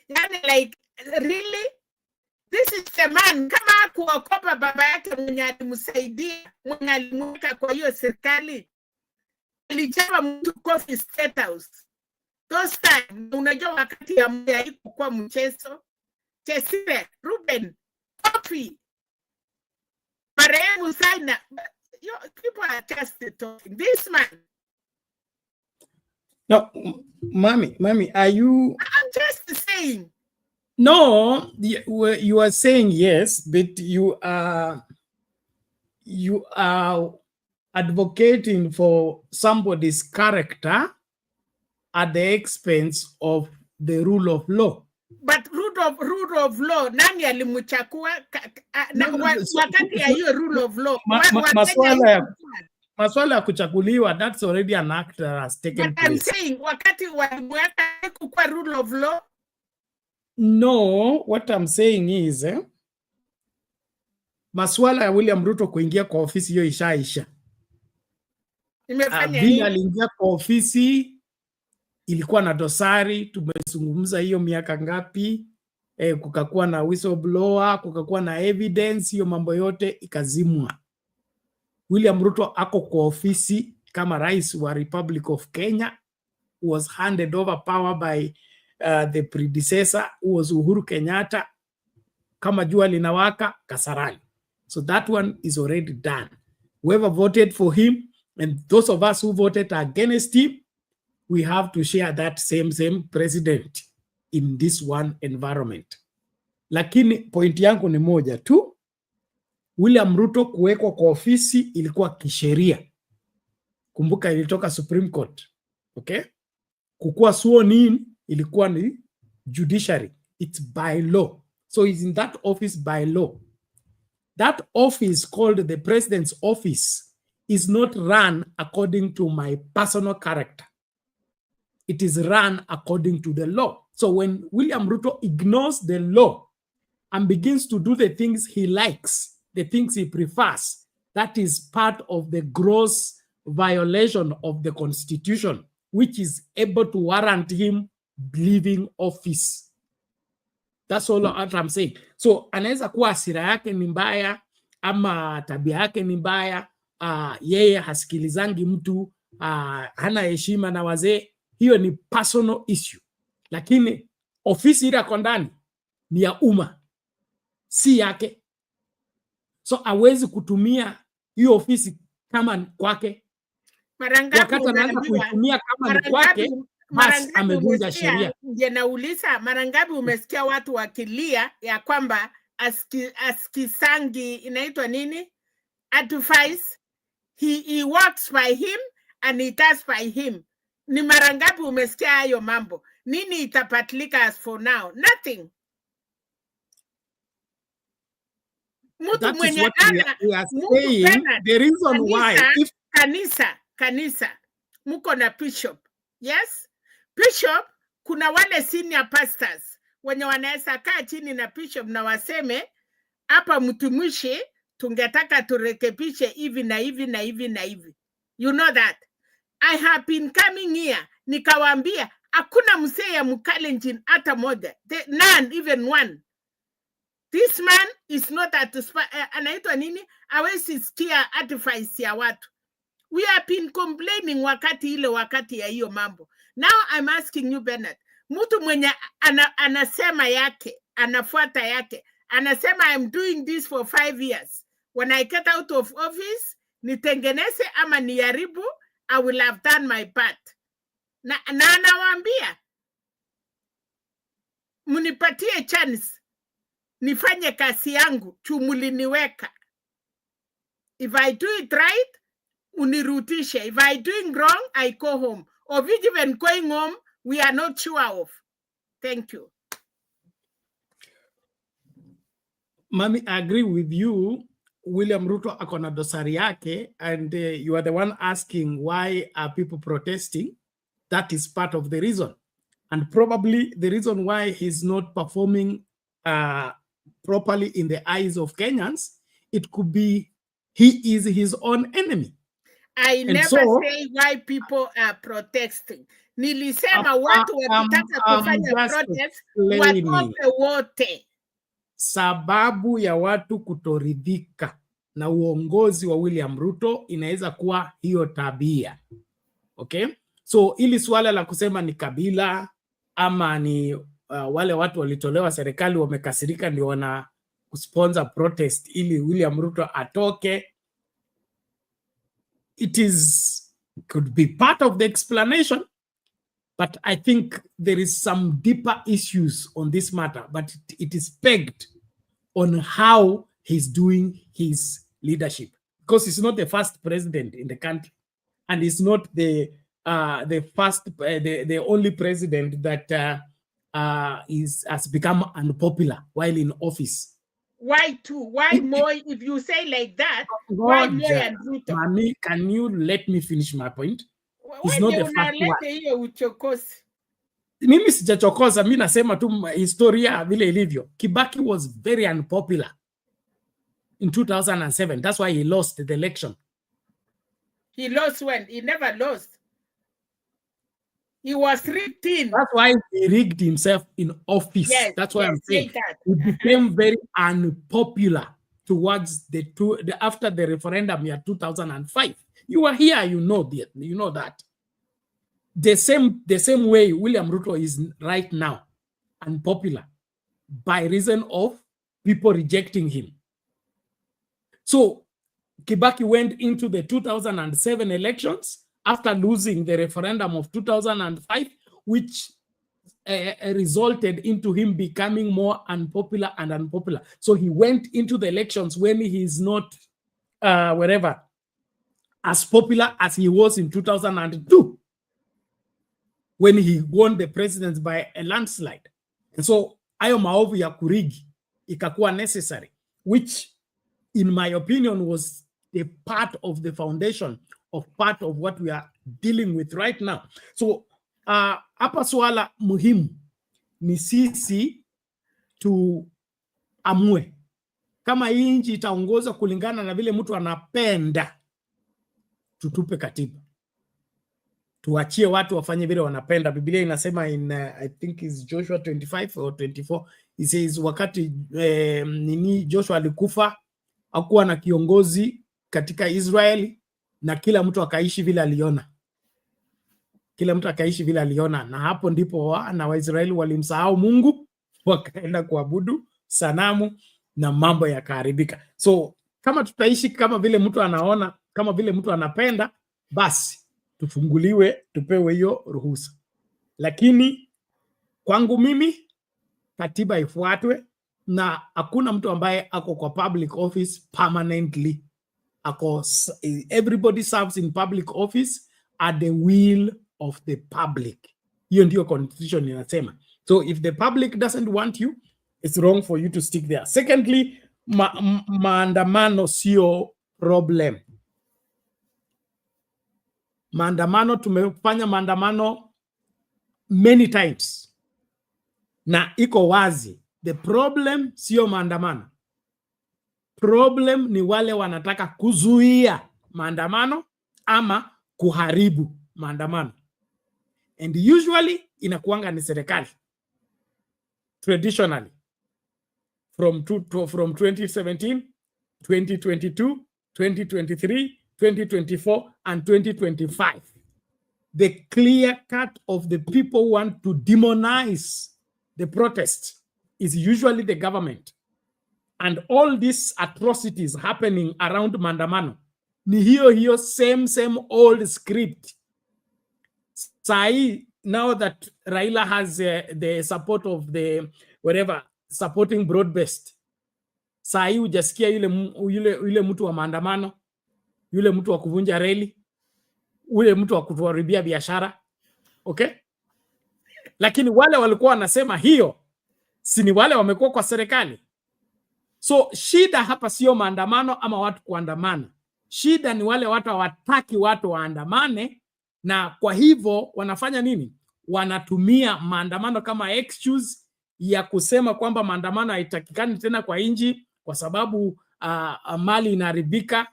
yani like really, this is the man. Kama hakuokopa baba yake mwenye alimsaidia, mwenye alimweka kwa hiyo serikali, alichapa mtu Coffee State House. Those time, unajua wakati ya mwe haikuwa mchezo. Chesire, Ruben, Coffee, marehemu sana. People are just talking. This man. No, Mami, are you? I'm just saying. No, you are saying yes, but you are advocating for somebody's character at the expense of the rule of law. But rule of law, nani alimuchakua wakati ya hiyo rule of law? Maswala ya kuchakuliwa, that's already an act that has taken place. I'm saying, wakati walimweka kukua rule of law? No, what I'm saying is, maswala ya William Ruto kuingia kwa ofisi hiyo ishaisha. Vile aliingia kwa ofisi ilikuwa na dosari, tumezungumza hiyo miaka ngapi, kukakuwa na whistleblower, kukakuwa na evidence, hiyo mambo yote ikazimwa. William Ruto ako kwa ofisi kama rais wa Republic of Kenya, was handed over power by the predecessor, who was Uhuru Kenyatta, kama jua linawaka Kasarani. So that one is already done. Whoever voted for him and those of us who voted against him, we have to share that same president in this one environment. Lakini point yangu ni moja tu, William Ruto kuwekwa kwa ofisi ilikuwa kisheria. Kumbuka ilitoka Supreme Court. Okay? Kukua sworn in ilikuwa ni judiciary. It's by law. So he's in that office by law. That office called the president's office is not run according to my personal character. It is run according to the law. So when William Ruto ignores the law and begins to do the things he likes, the things he prefers, that is part of the gross violation of the Constitution, which is able to warrant him leaving office. That's all what I'm saying. So anaweza kuwa hasira yake ni mbaya ama tabia yake ni mbaya, yeye hasikilizangi mtu, hana heshima na wazee, hiyo ni personal issue. Lakini ofisi ile kwa ndani ni ya umma, si yake. So hawezi kutumia hiyo ofisi kama kwake. Mara ngapi wakati anaanza kuitumia kama ni kwake, mara ngapi umesikia, je, nauliza mara ngapi umesikia watu wakilia ya kwamba askisangi inaitwa nini? Advice. He works by him and he does by him. Ni mara ngapi umesikia hayo mambo? Nini itapatilika as for now? Nothing. Mtu mwenye ana the reason why if kanisa muko na bishop. Yes? Bishop, kuna wale senior pastors wenye wanaweza kaa chini na bishop na waseme hapa mtumishi tungetaka turekebishe hivi na hivi na hivi na hivi. You know that. I have been coming here nikawaambia hakuna mzee ya Mkalenjin hata moja. None, even one. This man is not anaitwa nini? Hawezi sikia advice ya watu. We have been complaining wakati ya hiyo mambo. Now I'm asking you, Bernard. Mtu mwenye anasema yake, anafuata yake. Anasema I'm doing this for 5 years. When I get out of office, nitengeneze ama niharibu, I will have done my part. Na anawaambia, munipatie chance, nifanye kazi yangu, chumuliniweka. If I do it right, unirutishe. If I doing wrong, I go home. Of it even going home, we are not sure of. Thank you. Mami, I agree with you. William Ruto akona dosari yake, and you are the one asking why are people protesting. That is part of the reason. And probably the reason why he's not performing properly in the eyes of Kenyans, it could be he is his own enemy. I never say why people are protesting. Nilisema watu wakitaka kufanya protest, watoke wote. Sababu ya watu kutoridhika na uongozi wa William Ruto inaweza kuwa hiyo tabia. Okay? So ili swala la kusema ni kabila ama ni wale watu walitolewa serikali wamekasirika ndio wana sponsor protest ili William Ruto atoke, could be part of the explanation, but I think there is some deeper issues on this matter, but it is pegged on how he's doing his leadership, because he's not the first president in the country, and he's not the only president that has become unpopular while in office. Why two? Why more? If you say like that, why more and Ruto? Mami, can you let me finish my point? He's not the first one. Mimi sijachokoza, mimi nasema tu historia vile ilivyo. Kibaki was very unpopular in 2007. That's why he lost the election. He lost when? He never lost. He was rigged in. That's why he rigged himself in office. Yes, that's why I'm saying he became very unpopular towards after the referendum year 2005. You were here, you know that. The same way William Ruto is right now unpopular by reason of people rejecting him. So Kibaki went into the 2007 elections after losing the referendum of 2005, which resulted into him becoming more unpopular and unpopular. So he went into the elections when he is not as popular as he was in 2002, when he won the presidency by a landslide. And so ayo maovu ya kurigi ikakuwa necessary, which in my opinion was a part of the foundation of part of what we are dealing with right now. So hapa swala muhimu ni sisi tuamue kama hii nchi itaongozwa kulingana na vile mtu anapenda, tutupe katiba, tuachie watu wafanye vile wanapenda. Biblia inasema in I think is Joshua 25 or 24, it says wakati Joshua alikufa hakuwa na kiongozi katika Israeli, na kila mtu akaishi vile aliona. Kila mtu akaishi vile aliona, na hapo ndipo wana wa Israeli walimsahau Mungu, wakaenda kuabudu sanamu na mambo yakaharibika. So kama tutaishi kama vile mtu anaona, kama vile mtu anapenda, basi tufunguliwe, tupewe hiyo ruhusa. Lakini kwangu mimi katiba ifuatwe, na hakuna mtu ambaye ako kwa public office permanently. Everybody serves in public office at the will of the public. Hiyo ndio constitution inasema. So if the public doesn't want you, it's wrong for you to stick there. Secondly, maandamano sio problem. Maandamano, tumefanya maandamano many times na iko wazi. The problem sio maandamano. Problem ni wale wanataka kuzuia maandamano ama kuharibu maandamano. And usually inakuanga ni serikali. Traditionally from 2017, 2022, 2023, 2024 and 2025. The clear cut of the people who want to demonize the protest is usually the government. And all these atrocities happening around maandamano ni hiyo same old script. Sai, now that Raila has the support of the whatever supporting broad-based, sai hujasikia yule mtu wa maandamano, yule mtu wa kuvunja reli, yule mtu wa kutuharibia biashara. Okay? Lakini wale walikuwa wanasema hiyo, si ni wale wamekuwa kwa serikali. So shida hapa sio maandamano ama watu kuandamana. Shida ni wale watu hawataki watu waandamane, na kwa hivyo wanafanya nini? Wanatumia maandamano kama excuse ya kusema kwamba maandamano haitakikani tena kwa nchi kwa sababu mali inaharibika,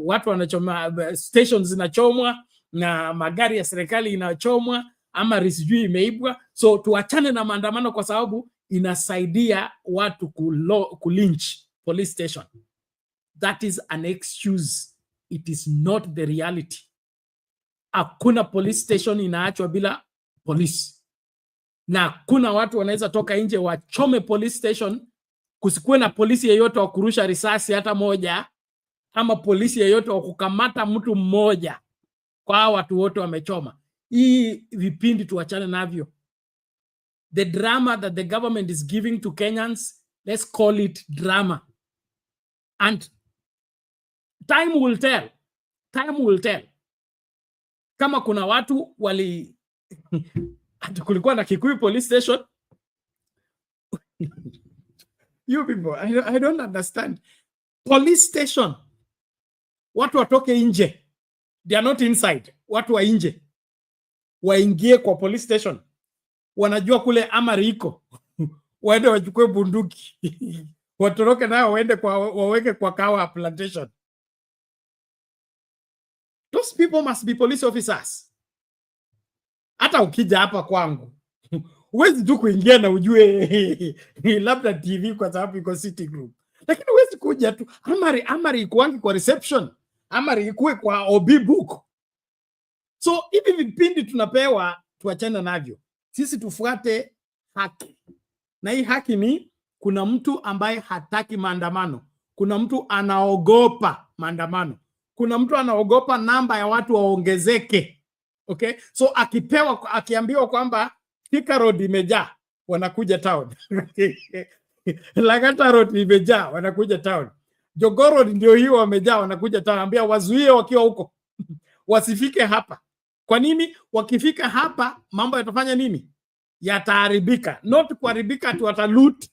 watu wanachoma, stations zinachomwa na magari ya serikali inachomwa ama risijui imeibwa. So tuachane na maandamano kwa sababu inasaidia watu kulinch police station. That is an excuse. It is not the reality. Hakuna police station inaachwa bila polisi, na kuna watu wanaweza toka nje wachome police station, kusikuwe na polisi yeyote wa kurusha risasi hata moja, ama polisi yeyote wa kukamata mtu mmoja kwa watu wote wamechoma. Hii vipindi tuachane navyo. The drama that the government is giving to Kenyans, let's call it drama. And time will tell. Time will tell. Kama kuna watu kulikuwa na Kikuyu police station. You people, I don't understand. Police station. Watu watoke nje. They are not inside. Watu wa nje waingie kwa police station. Wanajua kule amari iko. Waende wachukue bunduki. Watoroke nayo waende waweke kwa kawa plantation. Those people must be police officers. Hata ukija hapa kwangu, huwezi tu kuingia na ujue labda TV kwa sababu iko city group. Lakini huwezi kuja tu amari ikuangi kwa reception. Amari ikuwe kwa OB book. So hivi vipindi tunapewa tuachane navyo. Sisi tufuate haki. Na hii haki ni kuna mtu ambaye hataki maandamano. Kuna mtu anaogopa maandamano. Kuna mtu anaogopa namba ya watu waongezeke. Okay? So akiambiwa kwamba Thika Road imejaa, wanakuja town. Lang'ata Road imejaa, wanakuja town. Jogoo Road ndio hiyo wamejaa, wanakuja town. Ambia wazuie wakiwa huko. Wasifike hapa. Kwa nini? Wakifika hapa mambo yatafanya nini? Yataharibika. Not kuharibika tu, wataloot.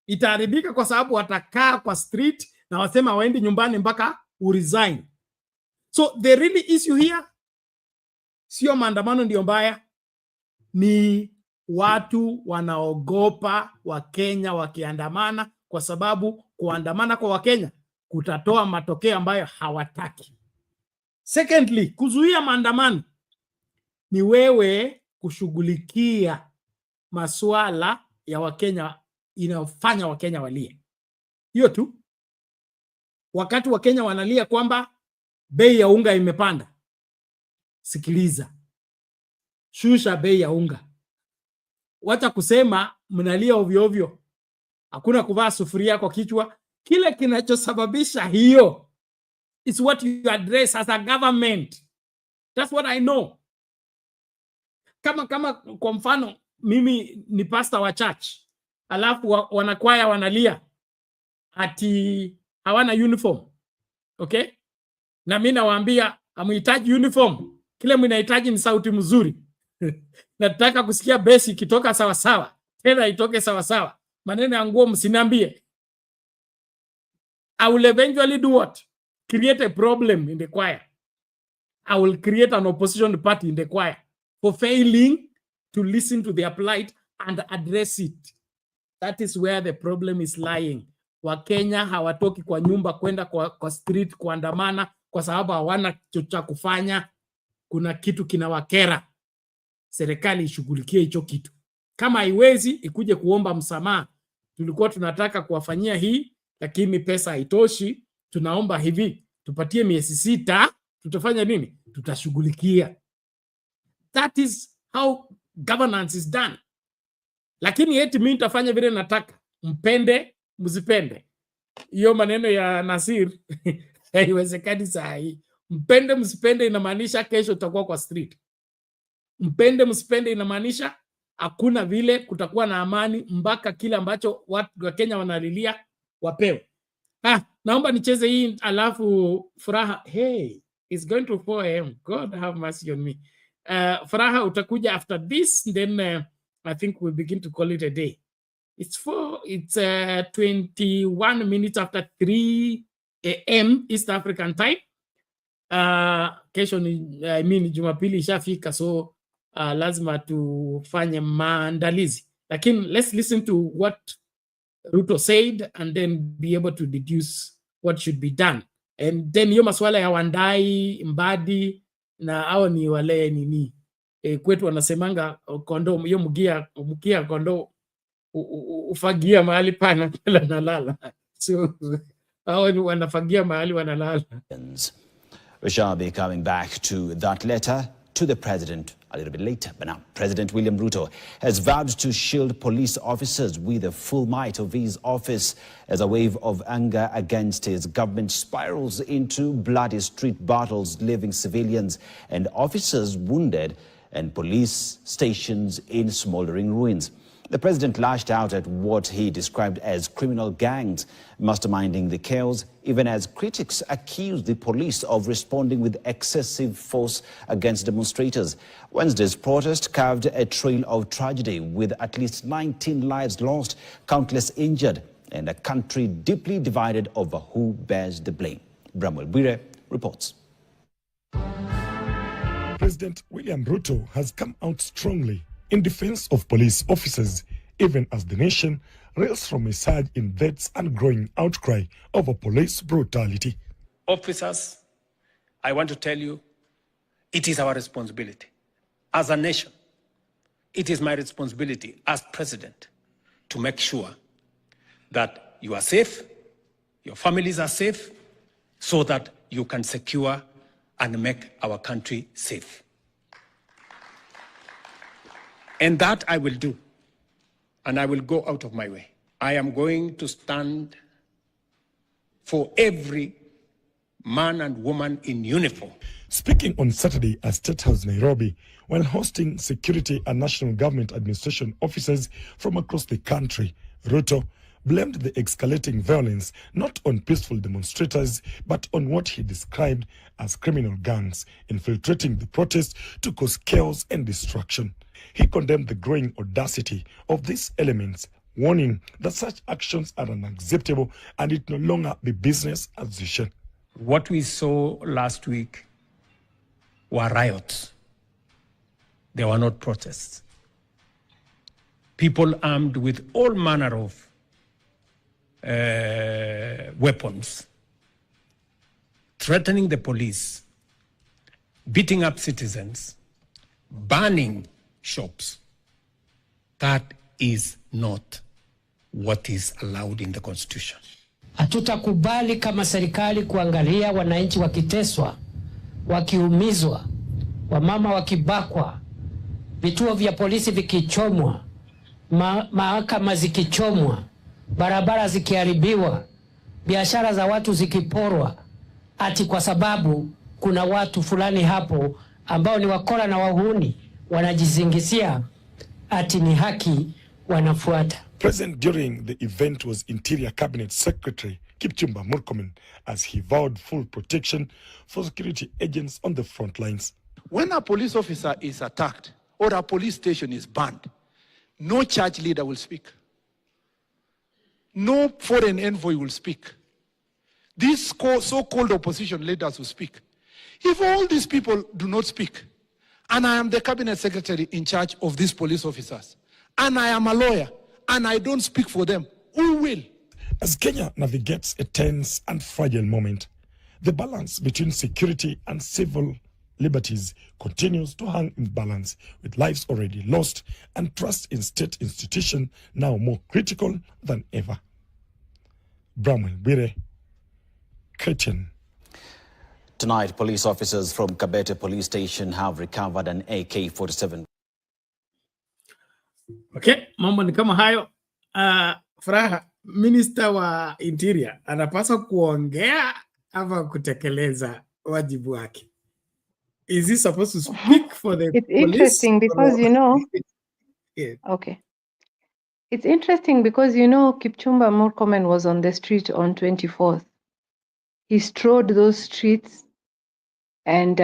Itaharibika kwa sababu watakaa kwa street na wasema waendi nyumbani mpaka uresign. So the really issue here sio maandamano ndio mbaya, ni watu wanaogopa Wakenya wakiandamana, kwa sababu kuandamana kwa Wakenya kutatoa matokeo ambayo hawataki. Secondly, kuzuia maandamano ni wewe kushughulikia masuala ya Wakenya inayofanya Wakenya walie. Hiyo tu. Wakati Wakenya wanalia kwamba bei ya unga imepanda, sikiliza, shusha bei ya unga. Wacha kusema mnalia ovyo ovyo, hakuna kuvaa sufuria kwa kichwa. Kile kinachosababisha hiyo is what you address as a government. That's what I know. kama kwa mfano mimi ni pastor wa church, alafu wanakwaya wanalia ati hawana uniform, okay? Na mimi nawaambia hamhitaji uniform, kile mnahitaji ni sauti mzuri. Nataka kusikia bass ikitoka sawa sawa, tena itoke sawa sawa. Maneno ya nguo msiniambie. I will eventually do what? Create a problem in the choir. I will create an opposition party in the choir for failing to listen to their plight and address it. That is where the problem is lying. Wakenya hawatoki kwa nyumba kwenda kwa street kuandamana kwa sababu hawana cha kufanya. Kuna kitu kinawakera. Serikali ishughulikie hicho kitu. Kama haiwezi ikuje kuomba msamaha. Tulikuwa tunataka kuwafanyia hii, lakini pesa haitoshi. Tunaomba hivi, tupatie miezi 6, tutafanya nini? Tutashughulikia. That is how governance is done. Lakini eti mimi nitafanya vile nataka, mpende msipende. Hiyo maneno ya Nasir haiwezekani saa hii. Mpende msipende inamaanisha kesho utakuwa kwa street. Mpende msipende inamaanisha hakuna vile kutakuwa na amani mpaka kile ambacho watu wa Kenya wanalilia wapewe. Naomba nicheze hii alafu Furaha, hey, it's going to 4 AM. God have mercy on me. Furaha utakuja after this, then I think we'll begin to call it a day. It's 21 minutes after 3 AM East African time. Kesho ni Jumapili ishafika, so lazima tufanye maandalizi. Lakini let's listen to what Ruto said and then be able to deduce what should be done. And then hiyo maswala ya Wandai, Mbadi na hao ni wale nini. Kwetu wanasemanga kondo, hiyo mkia kondo ufagia mahali pana nalala. So hao ni wanafagia mahali wanalala. We shall be coming back to that letter to the president a little bit later. But now, President William Ruto has vowed to shield police officers with the full might of his office as a wave of anger against his government spirals into bloody street battles, leaving civilians and officers wounded and police stations in smoldering ruins. The president lashed out at what he described as criminal gangs masterminding the chaos, even as critics accused the police of responding with excessive force against demonstrators. Wednesday's protest carved a trail of tragedy with at least 19 lives lost, countless injured, and a country deeply divided over who bears the blame. Bramwell Bwire reports. President William Ruto has come out strongly in defense of police officers, even as the nation reels from a surge in deaths and growing outcry over police brutality. Officers, I want to tell you, it is our responsibility as a nation. It is my responsibility as president to make sure that you are safe, your families are safe, so that you can secure and make our country safe. And that I will do, and I will go out of my way. I am going to stand for every man and woman in uniform. Speaking on Saturday at State House, Nairobi, while hosting security and national government administration officers from across the country, Ruto blamed the escalating violence not on peaceful demonstrators, but on what he described as criminal gangs infiltrating the protest to cause chaos and destruction. He condemned the growing audacity of these elements, warning that such actions are unacceptable and it no longer be business as usual. What we saw last week were riots. They were not protests. People armed with all manner of weapons, threatening the police, beating up citizens, burning shops. That is not what is allowed in the Constitution. Hatutakubali kama serikali kuangalia wananchi wakiteswa, wakiumizwa, wamama wakibakwa, vituo vya polisi vikichomwa, mahakama zikichomwa, barabara zikiharibiwa, biashara za watu zikiporwa, ati kwa sababu kuna watu fulani hapo ambao ni wakora na wahuni wanajizingisia ati ni haki wanafuata. Present during the event was Interior Cabinet Secretary Kipchumba Murkomen as he vowed full protection for security agents on the front lines. When a police officer is attacked or a police station is burned, no church leader will speak. No foreign envoy will speak. These so-called opposition leaders will speak. If all these people do not speak, and I am the cabinet secretary in charge of these police officers, and I am a lawyer, and I don't speak for them, who will? As Kenya navigates a tense and fragile moment, the balance between security and civil liberties continues to hang in balance, with lives already lost and trust in state institutions now more critical than ever. Bramwell Bire, KTN. Tonight, police officers from Kabete Police Station have recovered an AK-47. Okay, mambo ni kama hayo. Furaha, Minister wa Interior anapaswa kuongea ama kutekeleza wajibu wake? Is he supposed to speak for the It's police? interesting because, you know, Yeah. okay. It's interesting because, you know, Kipchumba Murkomen was on the street on 24th. He strode those streets and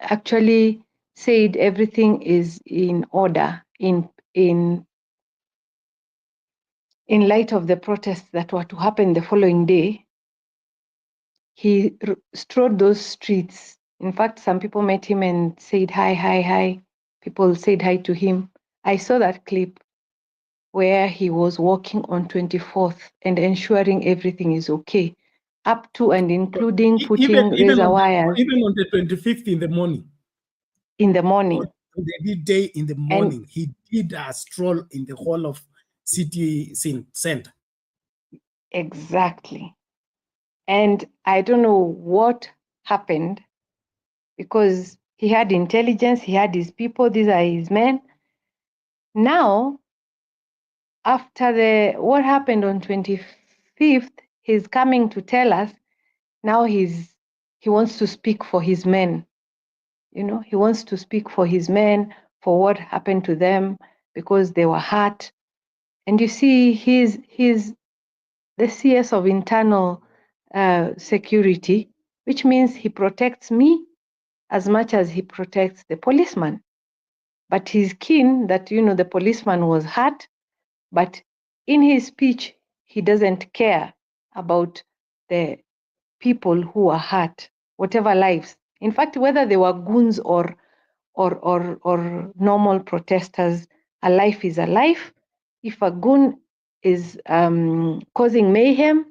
actually said everything is in order in light of the protests that were to happen the following day. He strode those streets. In fact, some people met him and said hi, hi, hi. People said hi to him. I saw that clip where he was walking on 24th and ensuring everything is okay, up to and including putting razor wires. Even on the 25th in the morning. In the morning. On the midday in the morning, he did a stroll in the whole of city center. Exactly. And I don't know what happened because he had intelligence, he had his people, these are his men. Now, after what happened on 25th, he's coming to tell us now he wants to speak for his men. You know, he wants to speak for his men, for what happened to them, because they were hurt. And you see, he's the CS of internal security, which means he protects me as much as he protects the policeman. But he's keen that, you know, the policeman was hurt, but in his speech, he doesn't care about the people who are hurt, whatever lives. In fact, whether they were goons or normal protesters, a life is a life. If a goon is causing mayhem,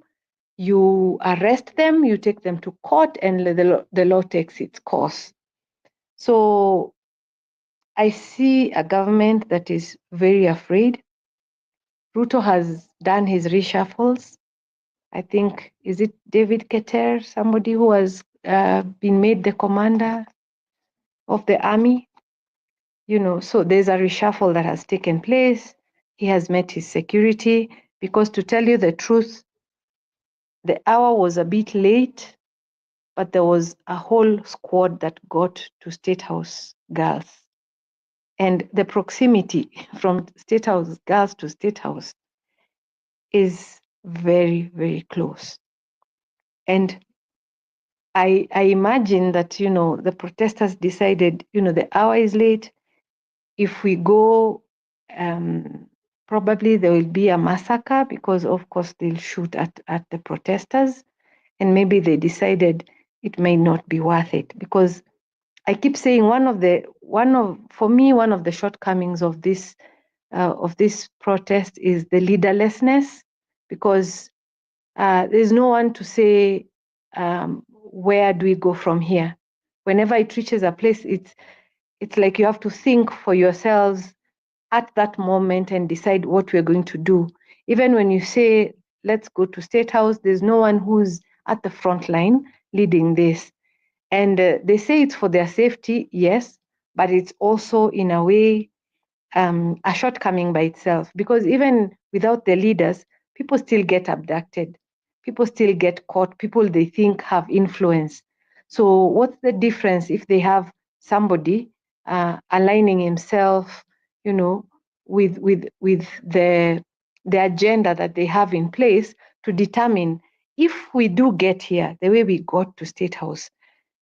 you arrest them, you take them to court, and the law takes its course. So I see a government that is very afraid. Ruto has done his reshuffles. I think, is it David Keter, somebody who has been made the commander of the army? You know, so there's a reshuffle that has taken place. He has met his security because, to tell you the truth, the hour was a bit late, but there was a whole squad that got to State House Girls. And the proximity from State House Girls to State House is very, very close. And I imagine that, you know, the protesters decided, you know, the hour is late. If we go, probably there will be a massacre because, of course, they'll shoot at the protesters. And maybe they decided it may not be worth it, because I keep saying one of the shortcomings of this protest is the leaderlessness, because there's no one to say where do we go from here. Whenever it reaches a place, it's like you have to think for yourselves at that moment and decide what we're going to do. Even when you say let's go to State House, there's no one who's at the front line leading this. And they say it's for their safety, yes, but it's also in a way a shortcoming by itself, because even without the leaders, people still get abducted, people still get caught, people they think have influence. So what's the difference if they have somebody aligning himself, with the agenda that they have in place to determine if we do get here the way we got to State House,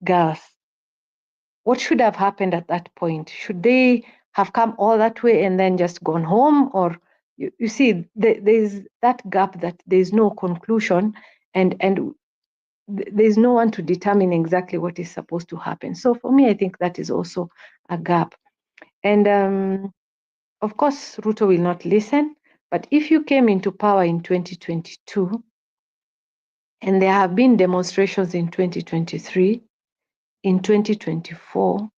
girls, what should have happened at that point? Should they have come all that way and then just gone home? Or you see, there's that gap that there's no conclusion, and there's no one to determine exactly what is supposed to happen. So for me, I think that is also a gap. And of course, Ruto will not listen. But if you came into power in 2022, and there have been demonstrations in 2023, in 2024,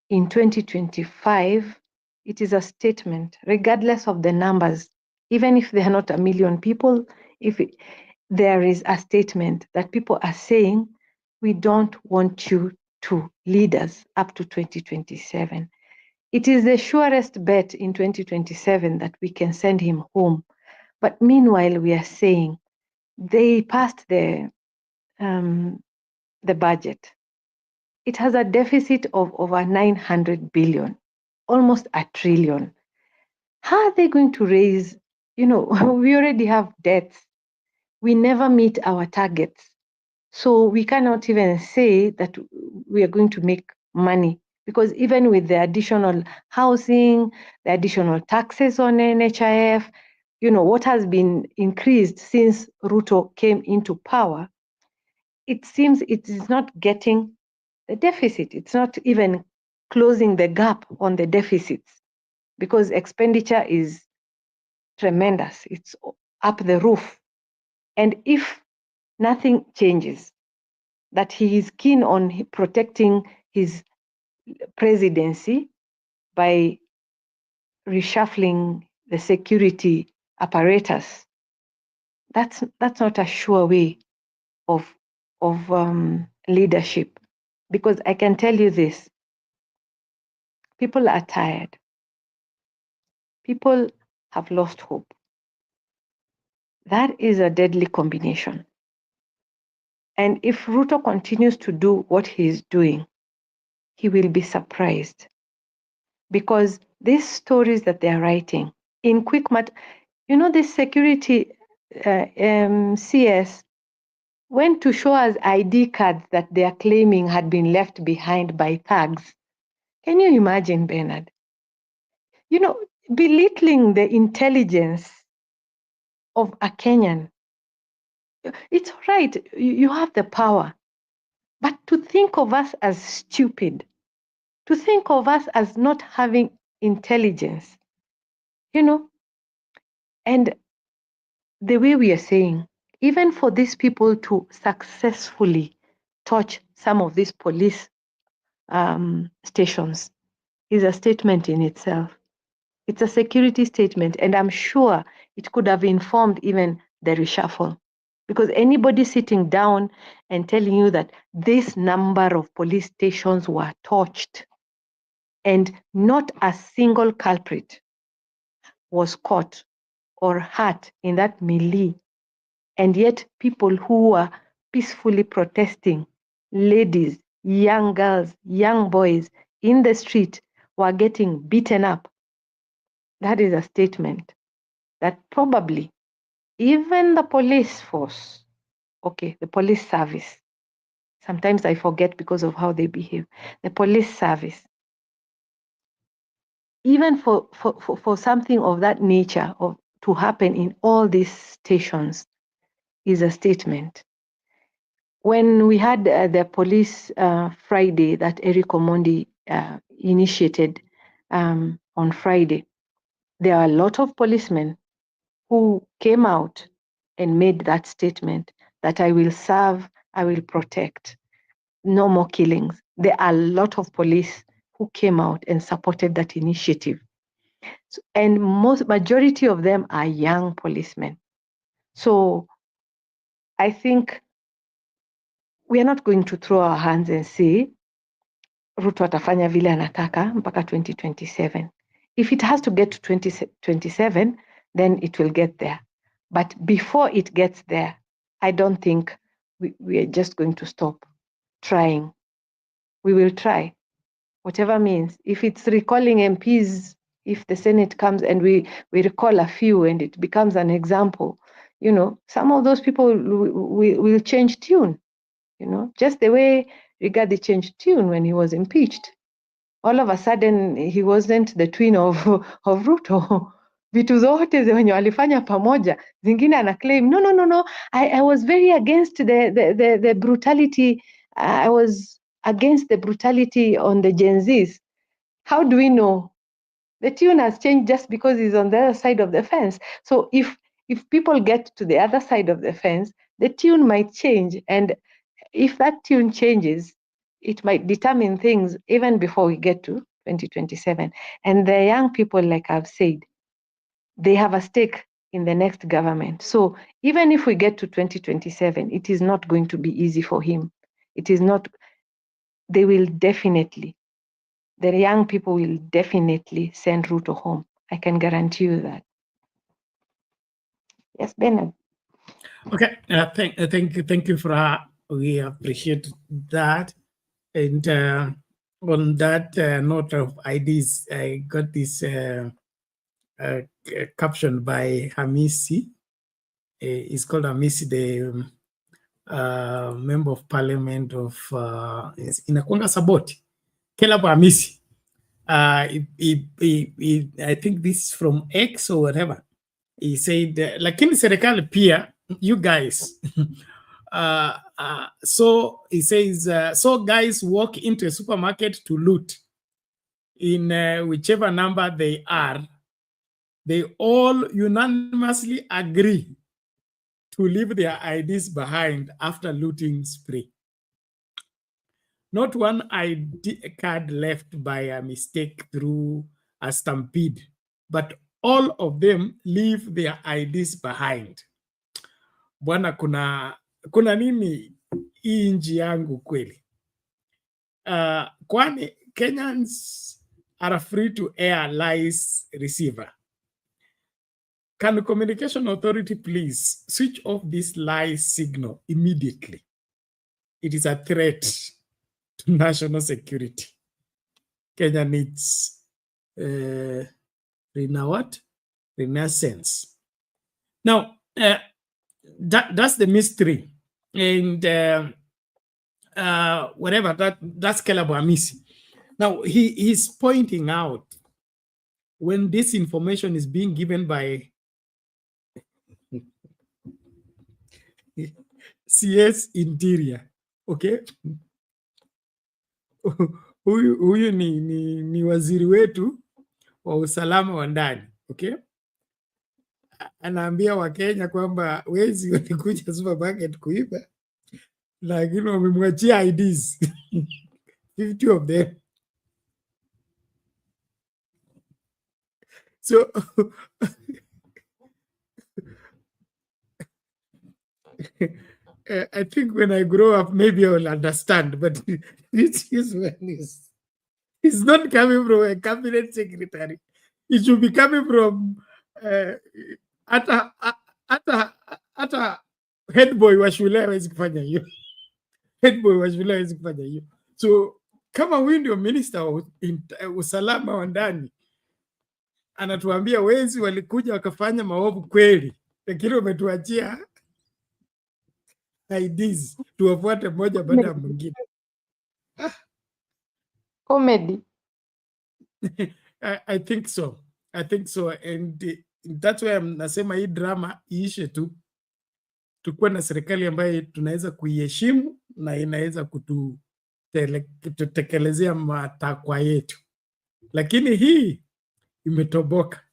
in 2025, it is a statement, regardless of the numbers. Even if there are not 1 million people, there is a statement that people are saying, we don't want you to lead us up to 2027. It is the surest bet in 2027 that we can send him home. But meanwhile, we are saying they passed the budget. It has a deficit of over 900 billion, almost 1 trillion. How are they going to raise, we already have debts. We never meet our targets. So we cannot even say that we are going to make money, because even with the additional housing, the additional taxes on NHIF, what has been increased since Ruto came into power, it seems it is not getting the deficit. It's not even closing the gap on the deficits, because expenditure is tremendous. It's up the roof. And if nothing changes, that he is keen on protecting his presidency by reshuffling the security apparatus, that's not a sure way of leadership. Because I can tell you this, people are tired. People have lost hope. That is a deadly combination. And if Ruto continues to do what he is doing, he will be surprised. Because these stories that they are writing in quick matter, this security CS went to show us ID cards that they are claiming had been left behind by thugs. Can you imagine, Bernard? Belittling the intelligence of a Kenyan. It's all right, you have the power. But to think of us as stupid, to think of us as not having intelligence, and the way we are saying, even for these people to successfully touch some of these police stations is a statement in itself. It's a security statement, and I'm sure it could have informed even the reshuffle. Because anybody sitting down and telling you that this number of police stations were touched and not a single culprit was caught or hurt in that melee, and yet people who were peacefully protesting, ladies, young girls, young boys in the street were getting beaten up, that is a statement that probably even the police force, the police service, sometimes I forget because of how they behave, the police service, even for something of that nature to happen in all these stations is a statement. When we had the police Friday that Eric Omondi initiated on Friday, there are a lot of policemen who came out and made that statement that I will serve, I will protect, no more killings. There are a lot of police who came out and supported that initiative. And majority of them are young policemen. So I think we are not going to throw our hands and say, Ruto atafanya vile anataka mpaka 2027. If it has to get to 2027, then it will get there. But before it gets there, I don't think we are just going to stop trying. We will try. whatever means. If it's recalling MPs, if the Senate comes and we recall a few and it becomes an example, you know, some of those people will change tune, you know, just the way Rigathi changed tune when he was impeached. All of a sudden he wasn't the twin of Ruto. Vitu zote zenye walifanya pamoja, zingine ana claim no, I was very against the brutality. I was against the brutality on the Gen Zs. How do we know? The tune has changed just because he's on the other side of the fence. So if people get to the other side of the fence, the tune might change, and if that tune changes, it might determine things even before we get to 2027. And the young people, like I've said, they have a stake in the next government. So even if we get to 2027, it is not going to be easy for him. It is not. They will definitely, the young people will definitely send Ruto home. I can guarantee you that. Yes, Bernard. Okay, thank you for we appreciate that. And on that note of IDs, I got this caption by Hamisi. It's called Hamisi, the member of parliament of Inakwanga Saboti, Caleb Hamisi. I think this is from X or whatever. He said, lakini serikali pia, you guys. So he says, so guys walk into a supermarket to loot in whichever number they are. They all unanimously agree to leave their IDs behind after looting spree. Not one ID card left by a mistake through a stampede, but all of them leave their IDs behind. Bwana, kuna nini hii nchi yangu kweli? Kwani Kenyans are free to air lies receiver. Can the Communication Authority please switch off this lie signal immediately? It is a threat to national security. Kenya needs renaissance. Now, that's the mystery. And whatever, that's Caleb Hamisi. Now, he's pointing out when this information is being given by CS Interior, okay? Huyu ni waziri wetu wa usalama wa ndani, okay? Anaambia Wakenya kwamba wezi walikuja supermarket kuiba, lakini wamemwachia IDs 50 of them. So I think when I grow up, maybe I will understand, but this is when it's not coming from a cabinet secretary. It should be coming from hata head boy wa shule hawezi kufanya hiyo. Head boy wa shule hawezi kufanya hiyo. So kama huyu ndio minister wa usalama wa ndani anatuambia wezi walikuja wakafanya maovu kweli, lakini wametuachia IDs tuwafuate moja baada ya mwingine. Comedy. I think so. And that's why nasema hii drama iishe tu, tukuwe na serikali ambayo tunaweza kuiheshimu na inaweza kututekelezea matakwa yetu, lakini hii imetoboka.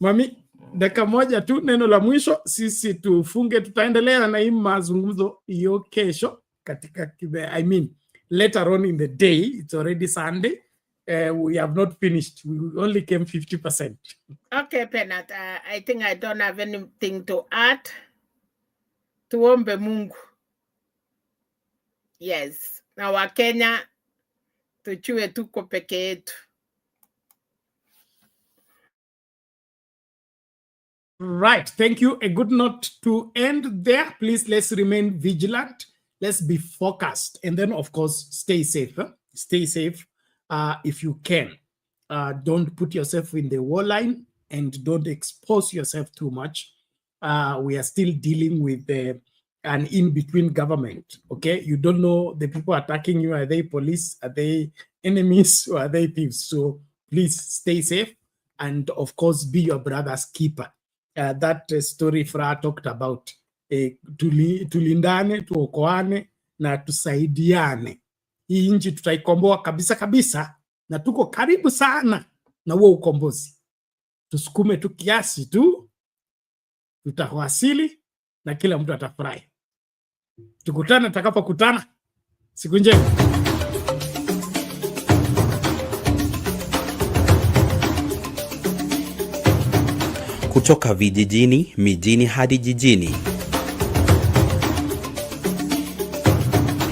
Mami, dakika moja tu, neno la mwisho, sisi tufunge. Tutaendelea na hii mazungumzo hiyo kesho katika later on in the day. It's already Sunday. We have not finished. We only came 50%. Okay, Penat, I think I don't have anything to add. Tuombe Mungu. Yes. Na Wakenya tuchue tuko peke yetu. Right. Thank you. A good note to end there. Please, let's remain vigilant. Let's be focused. And then, of course, stay safe. Stay safe. if you can. Don't put yourself in the war line and don't expose yourself too much. We are still dealing with an in-between government, okay? You don't know the people attacking you. Are they police? Are they enemies? Or are they thieves? So please stay safe. And of course, be your brother's keeper. That story Fra talked about, tulindane, tuokoane, na tusaidiane. Hii nchi tutaikomboa kabisa kabisa, na tuko karibu sana na huo ukombozi. Tusukume tu kiasi tu, tutawasili na kila mtu atafurahi. Tukutane tutakapokutana. Siku njema. Kutoka vijijini, mijini hadi jijini.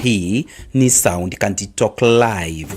Hii ni Sound County Talk Live.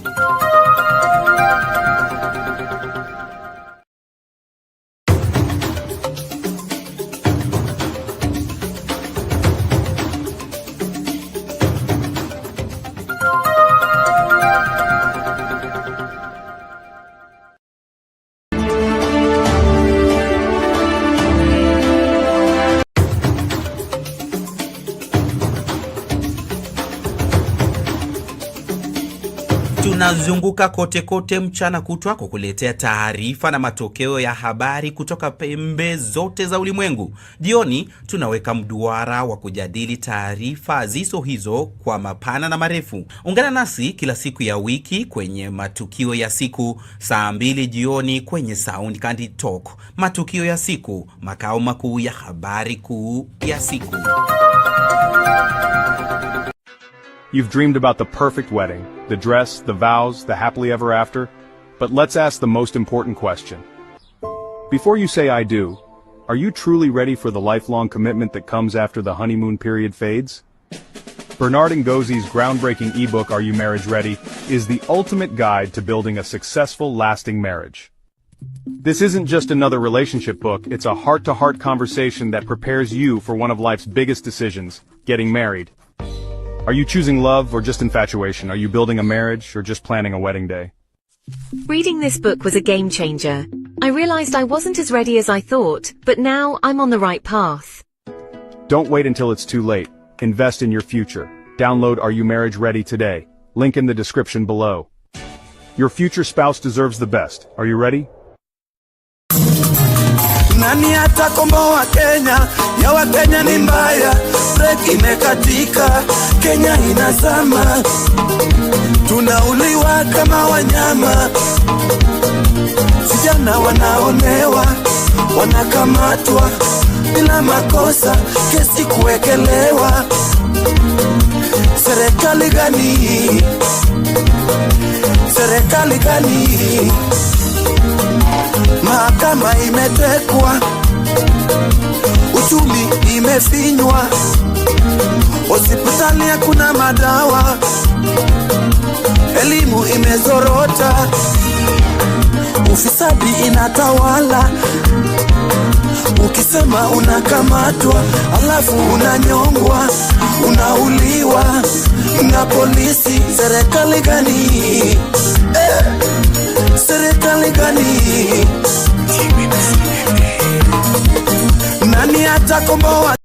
Tunazunguka kote kote mchana kutwa kukuletea taarifa na matokeo ya habari kutoka pembe zote za ulimwengu. Jioni tunaweka mduara wa kujadili taarifa zizo hizo kwa mapana na marefu. Ungana nasi kila siku ya wiki kwenye matukio ya siku, saa 2 jioni kwenye Sound County Talk. Matukio ya siku, makao makuu ya habari kuu ya siku. You've dreamed about the perfect wedding, the dress, the vows, the happily ever after. But let's ask the most important question. Before you say I do, are you truly ready for the lifelong commitment that comes after the honeymoon period fades? Bernard Ngozzi's groundbreaking ebook, Are You Marriage Ready?, is the ultimate guide to building a successful, lasting marriage. This isn't just another relationship book, it's a heart-to-heart conversation that prepares you for one of life's biggest decisions, getting married. Are you choosing love or just infatuation? Are you building a marriage or just planning a wedding day? Reading this book was a game changer. I realized I wasn't as ready as I thought, but now I'm on the right path. Don't wait until it's too late. Invest in your future. Download Are You Marriage Ready today. Link in the description below. Your future spouse deserves the best. Are you ready? Nani atakomboa Kenya? Ya Wakenya ni mbaya, break imekatika, Kenya inazama, tunauliwa kama wanyama, vijana wanaonewa, wanakamatwa bila makosa, kesi kuwekelewa. Serikali gani? Serikali gani? Mahakama imetekwa, uchumi imefinywa, hospitali hakuna madawa, elimu imezorota, ufisadi inatawala. Ukisema unakamatwa, alafu unanyongwa, unauliwa na polisi. Serikali gani? Serikali gani? Nani atakomboa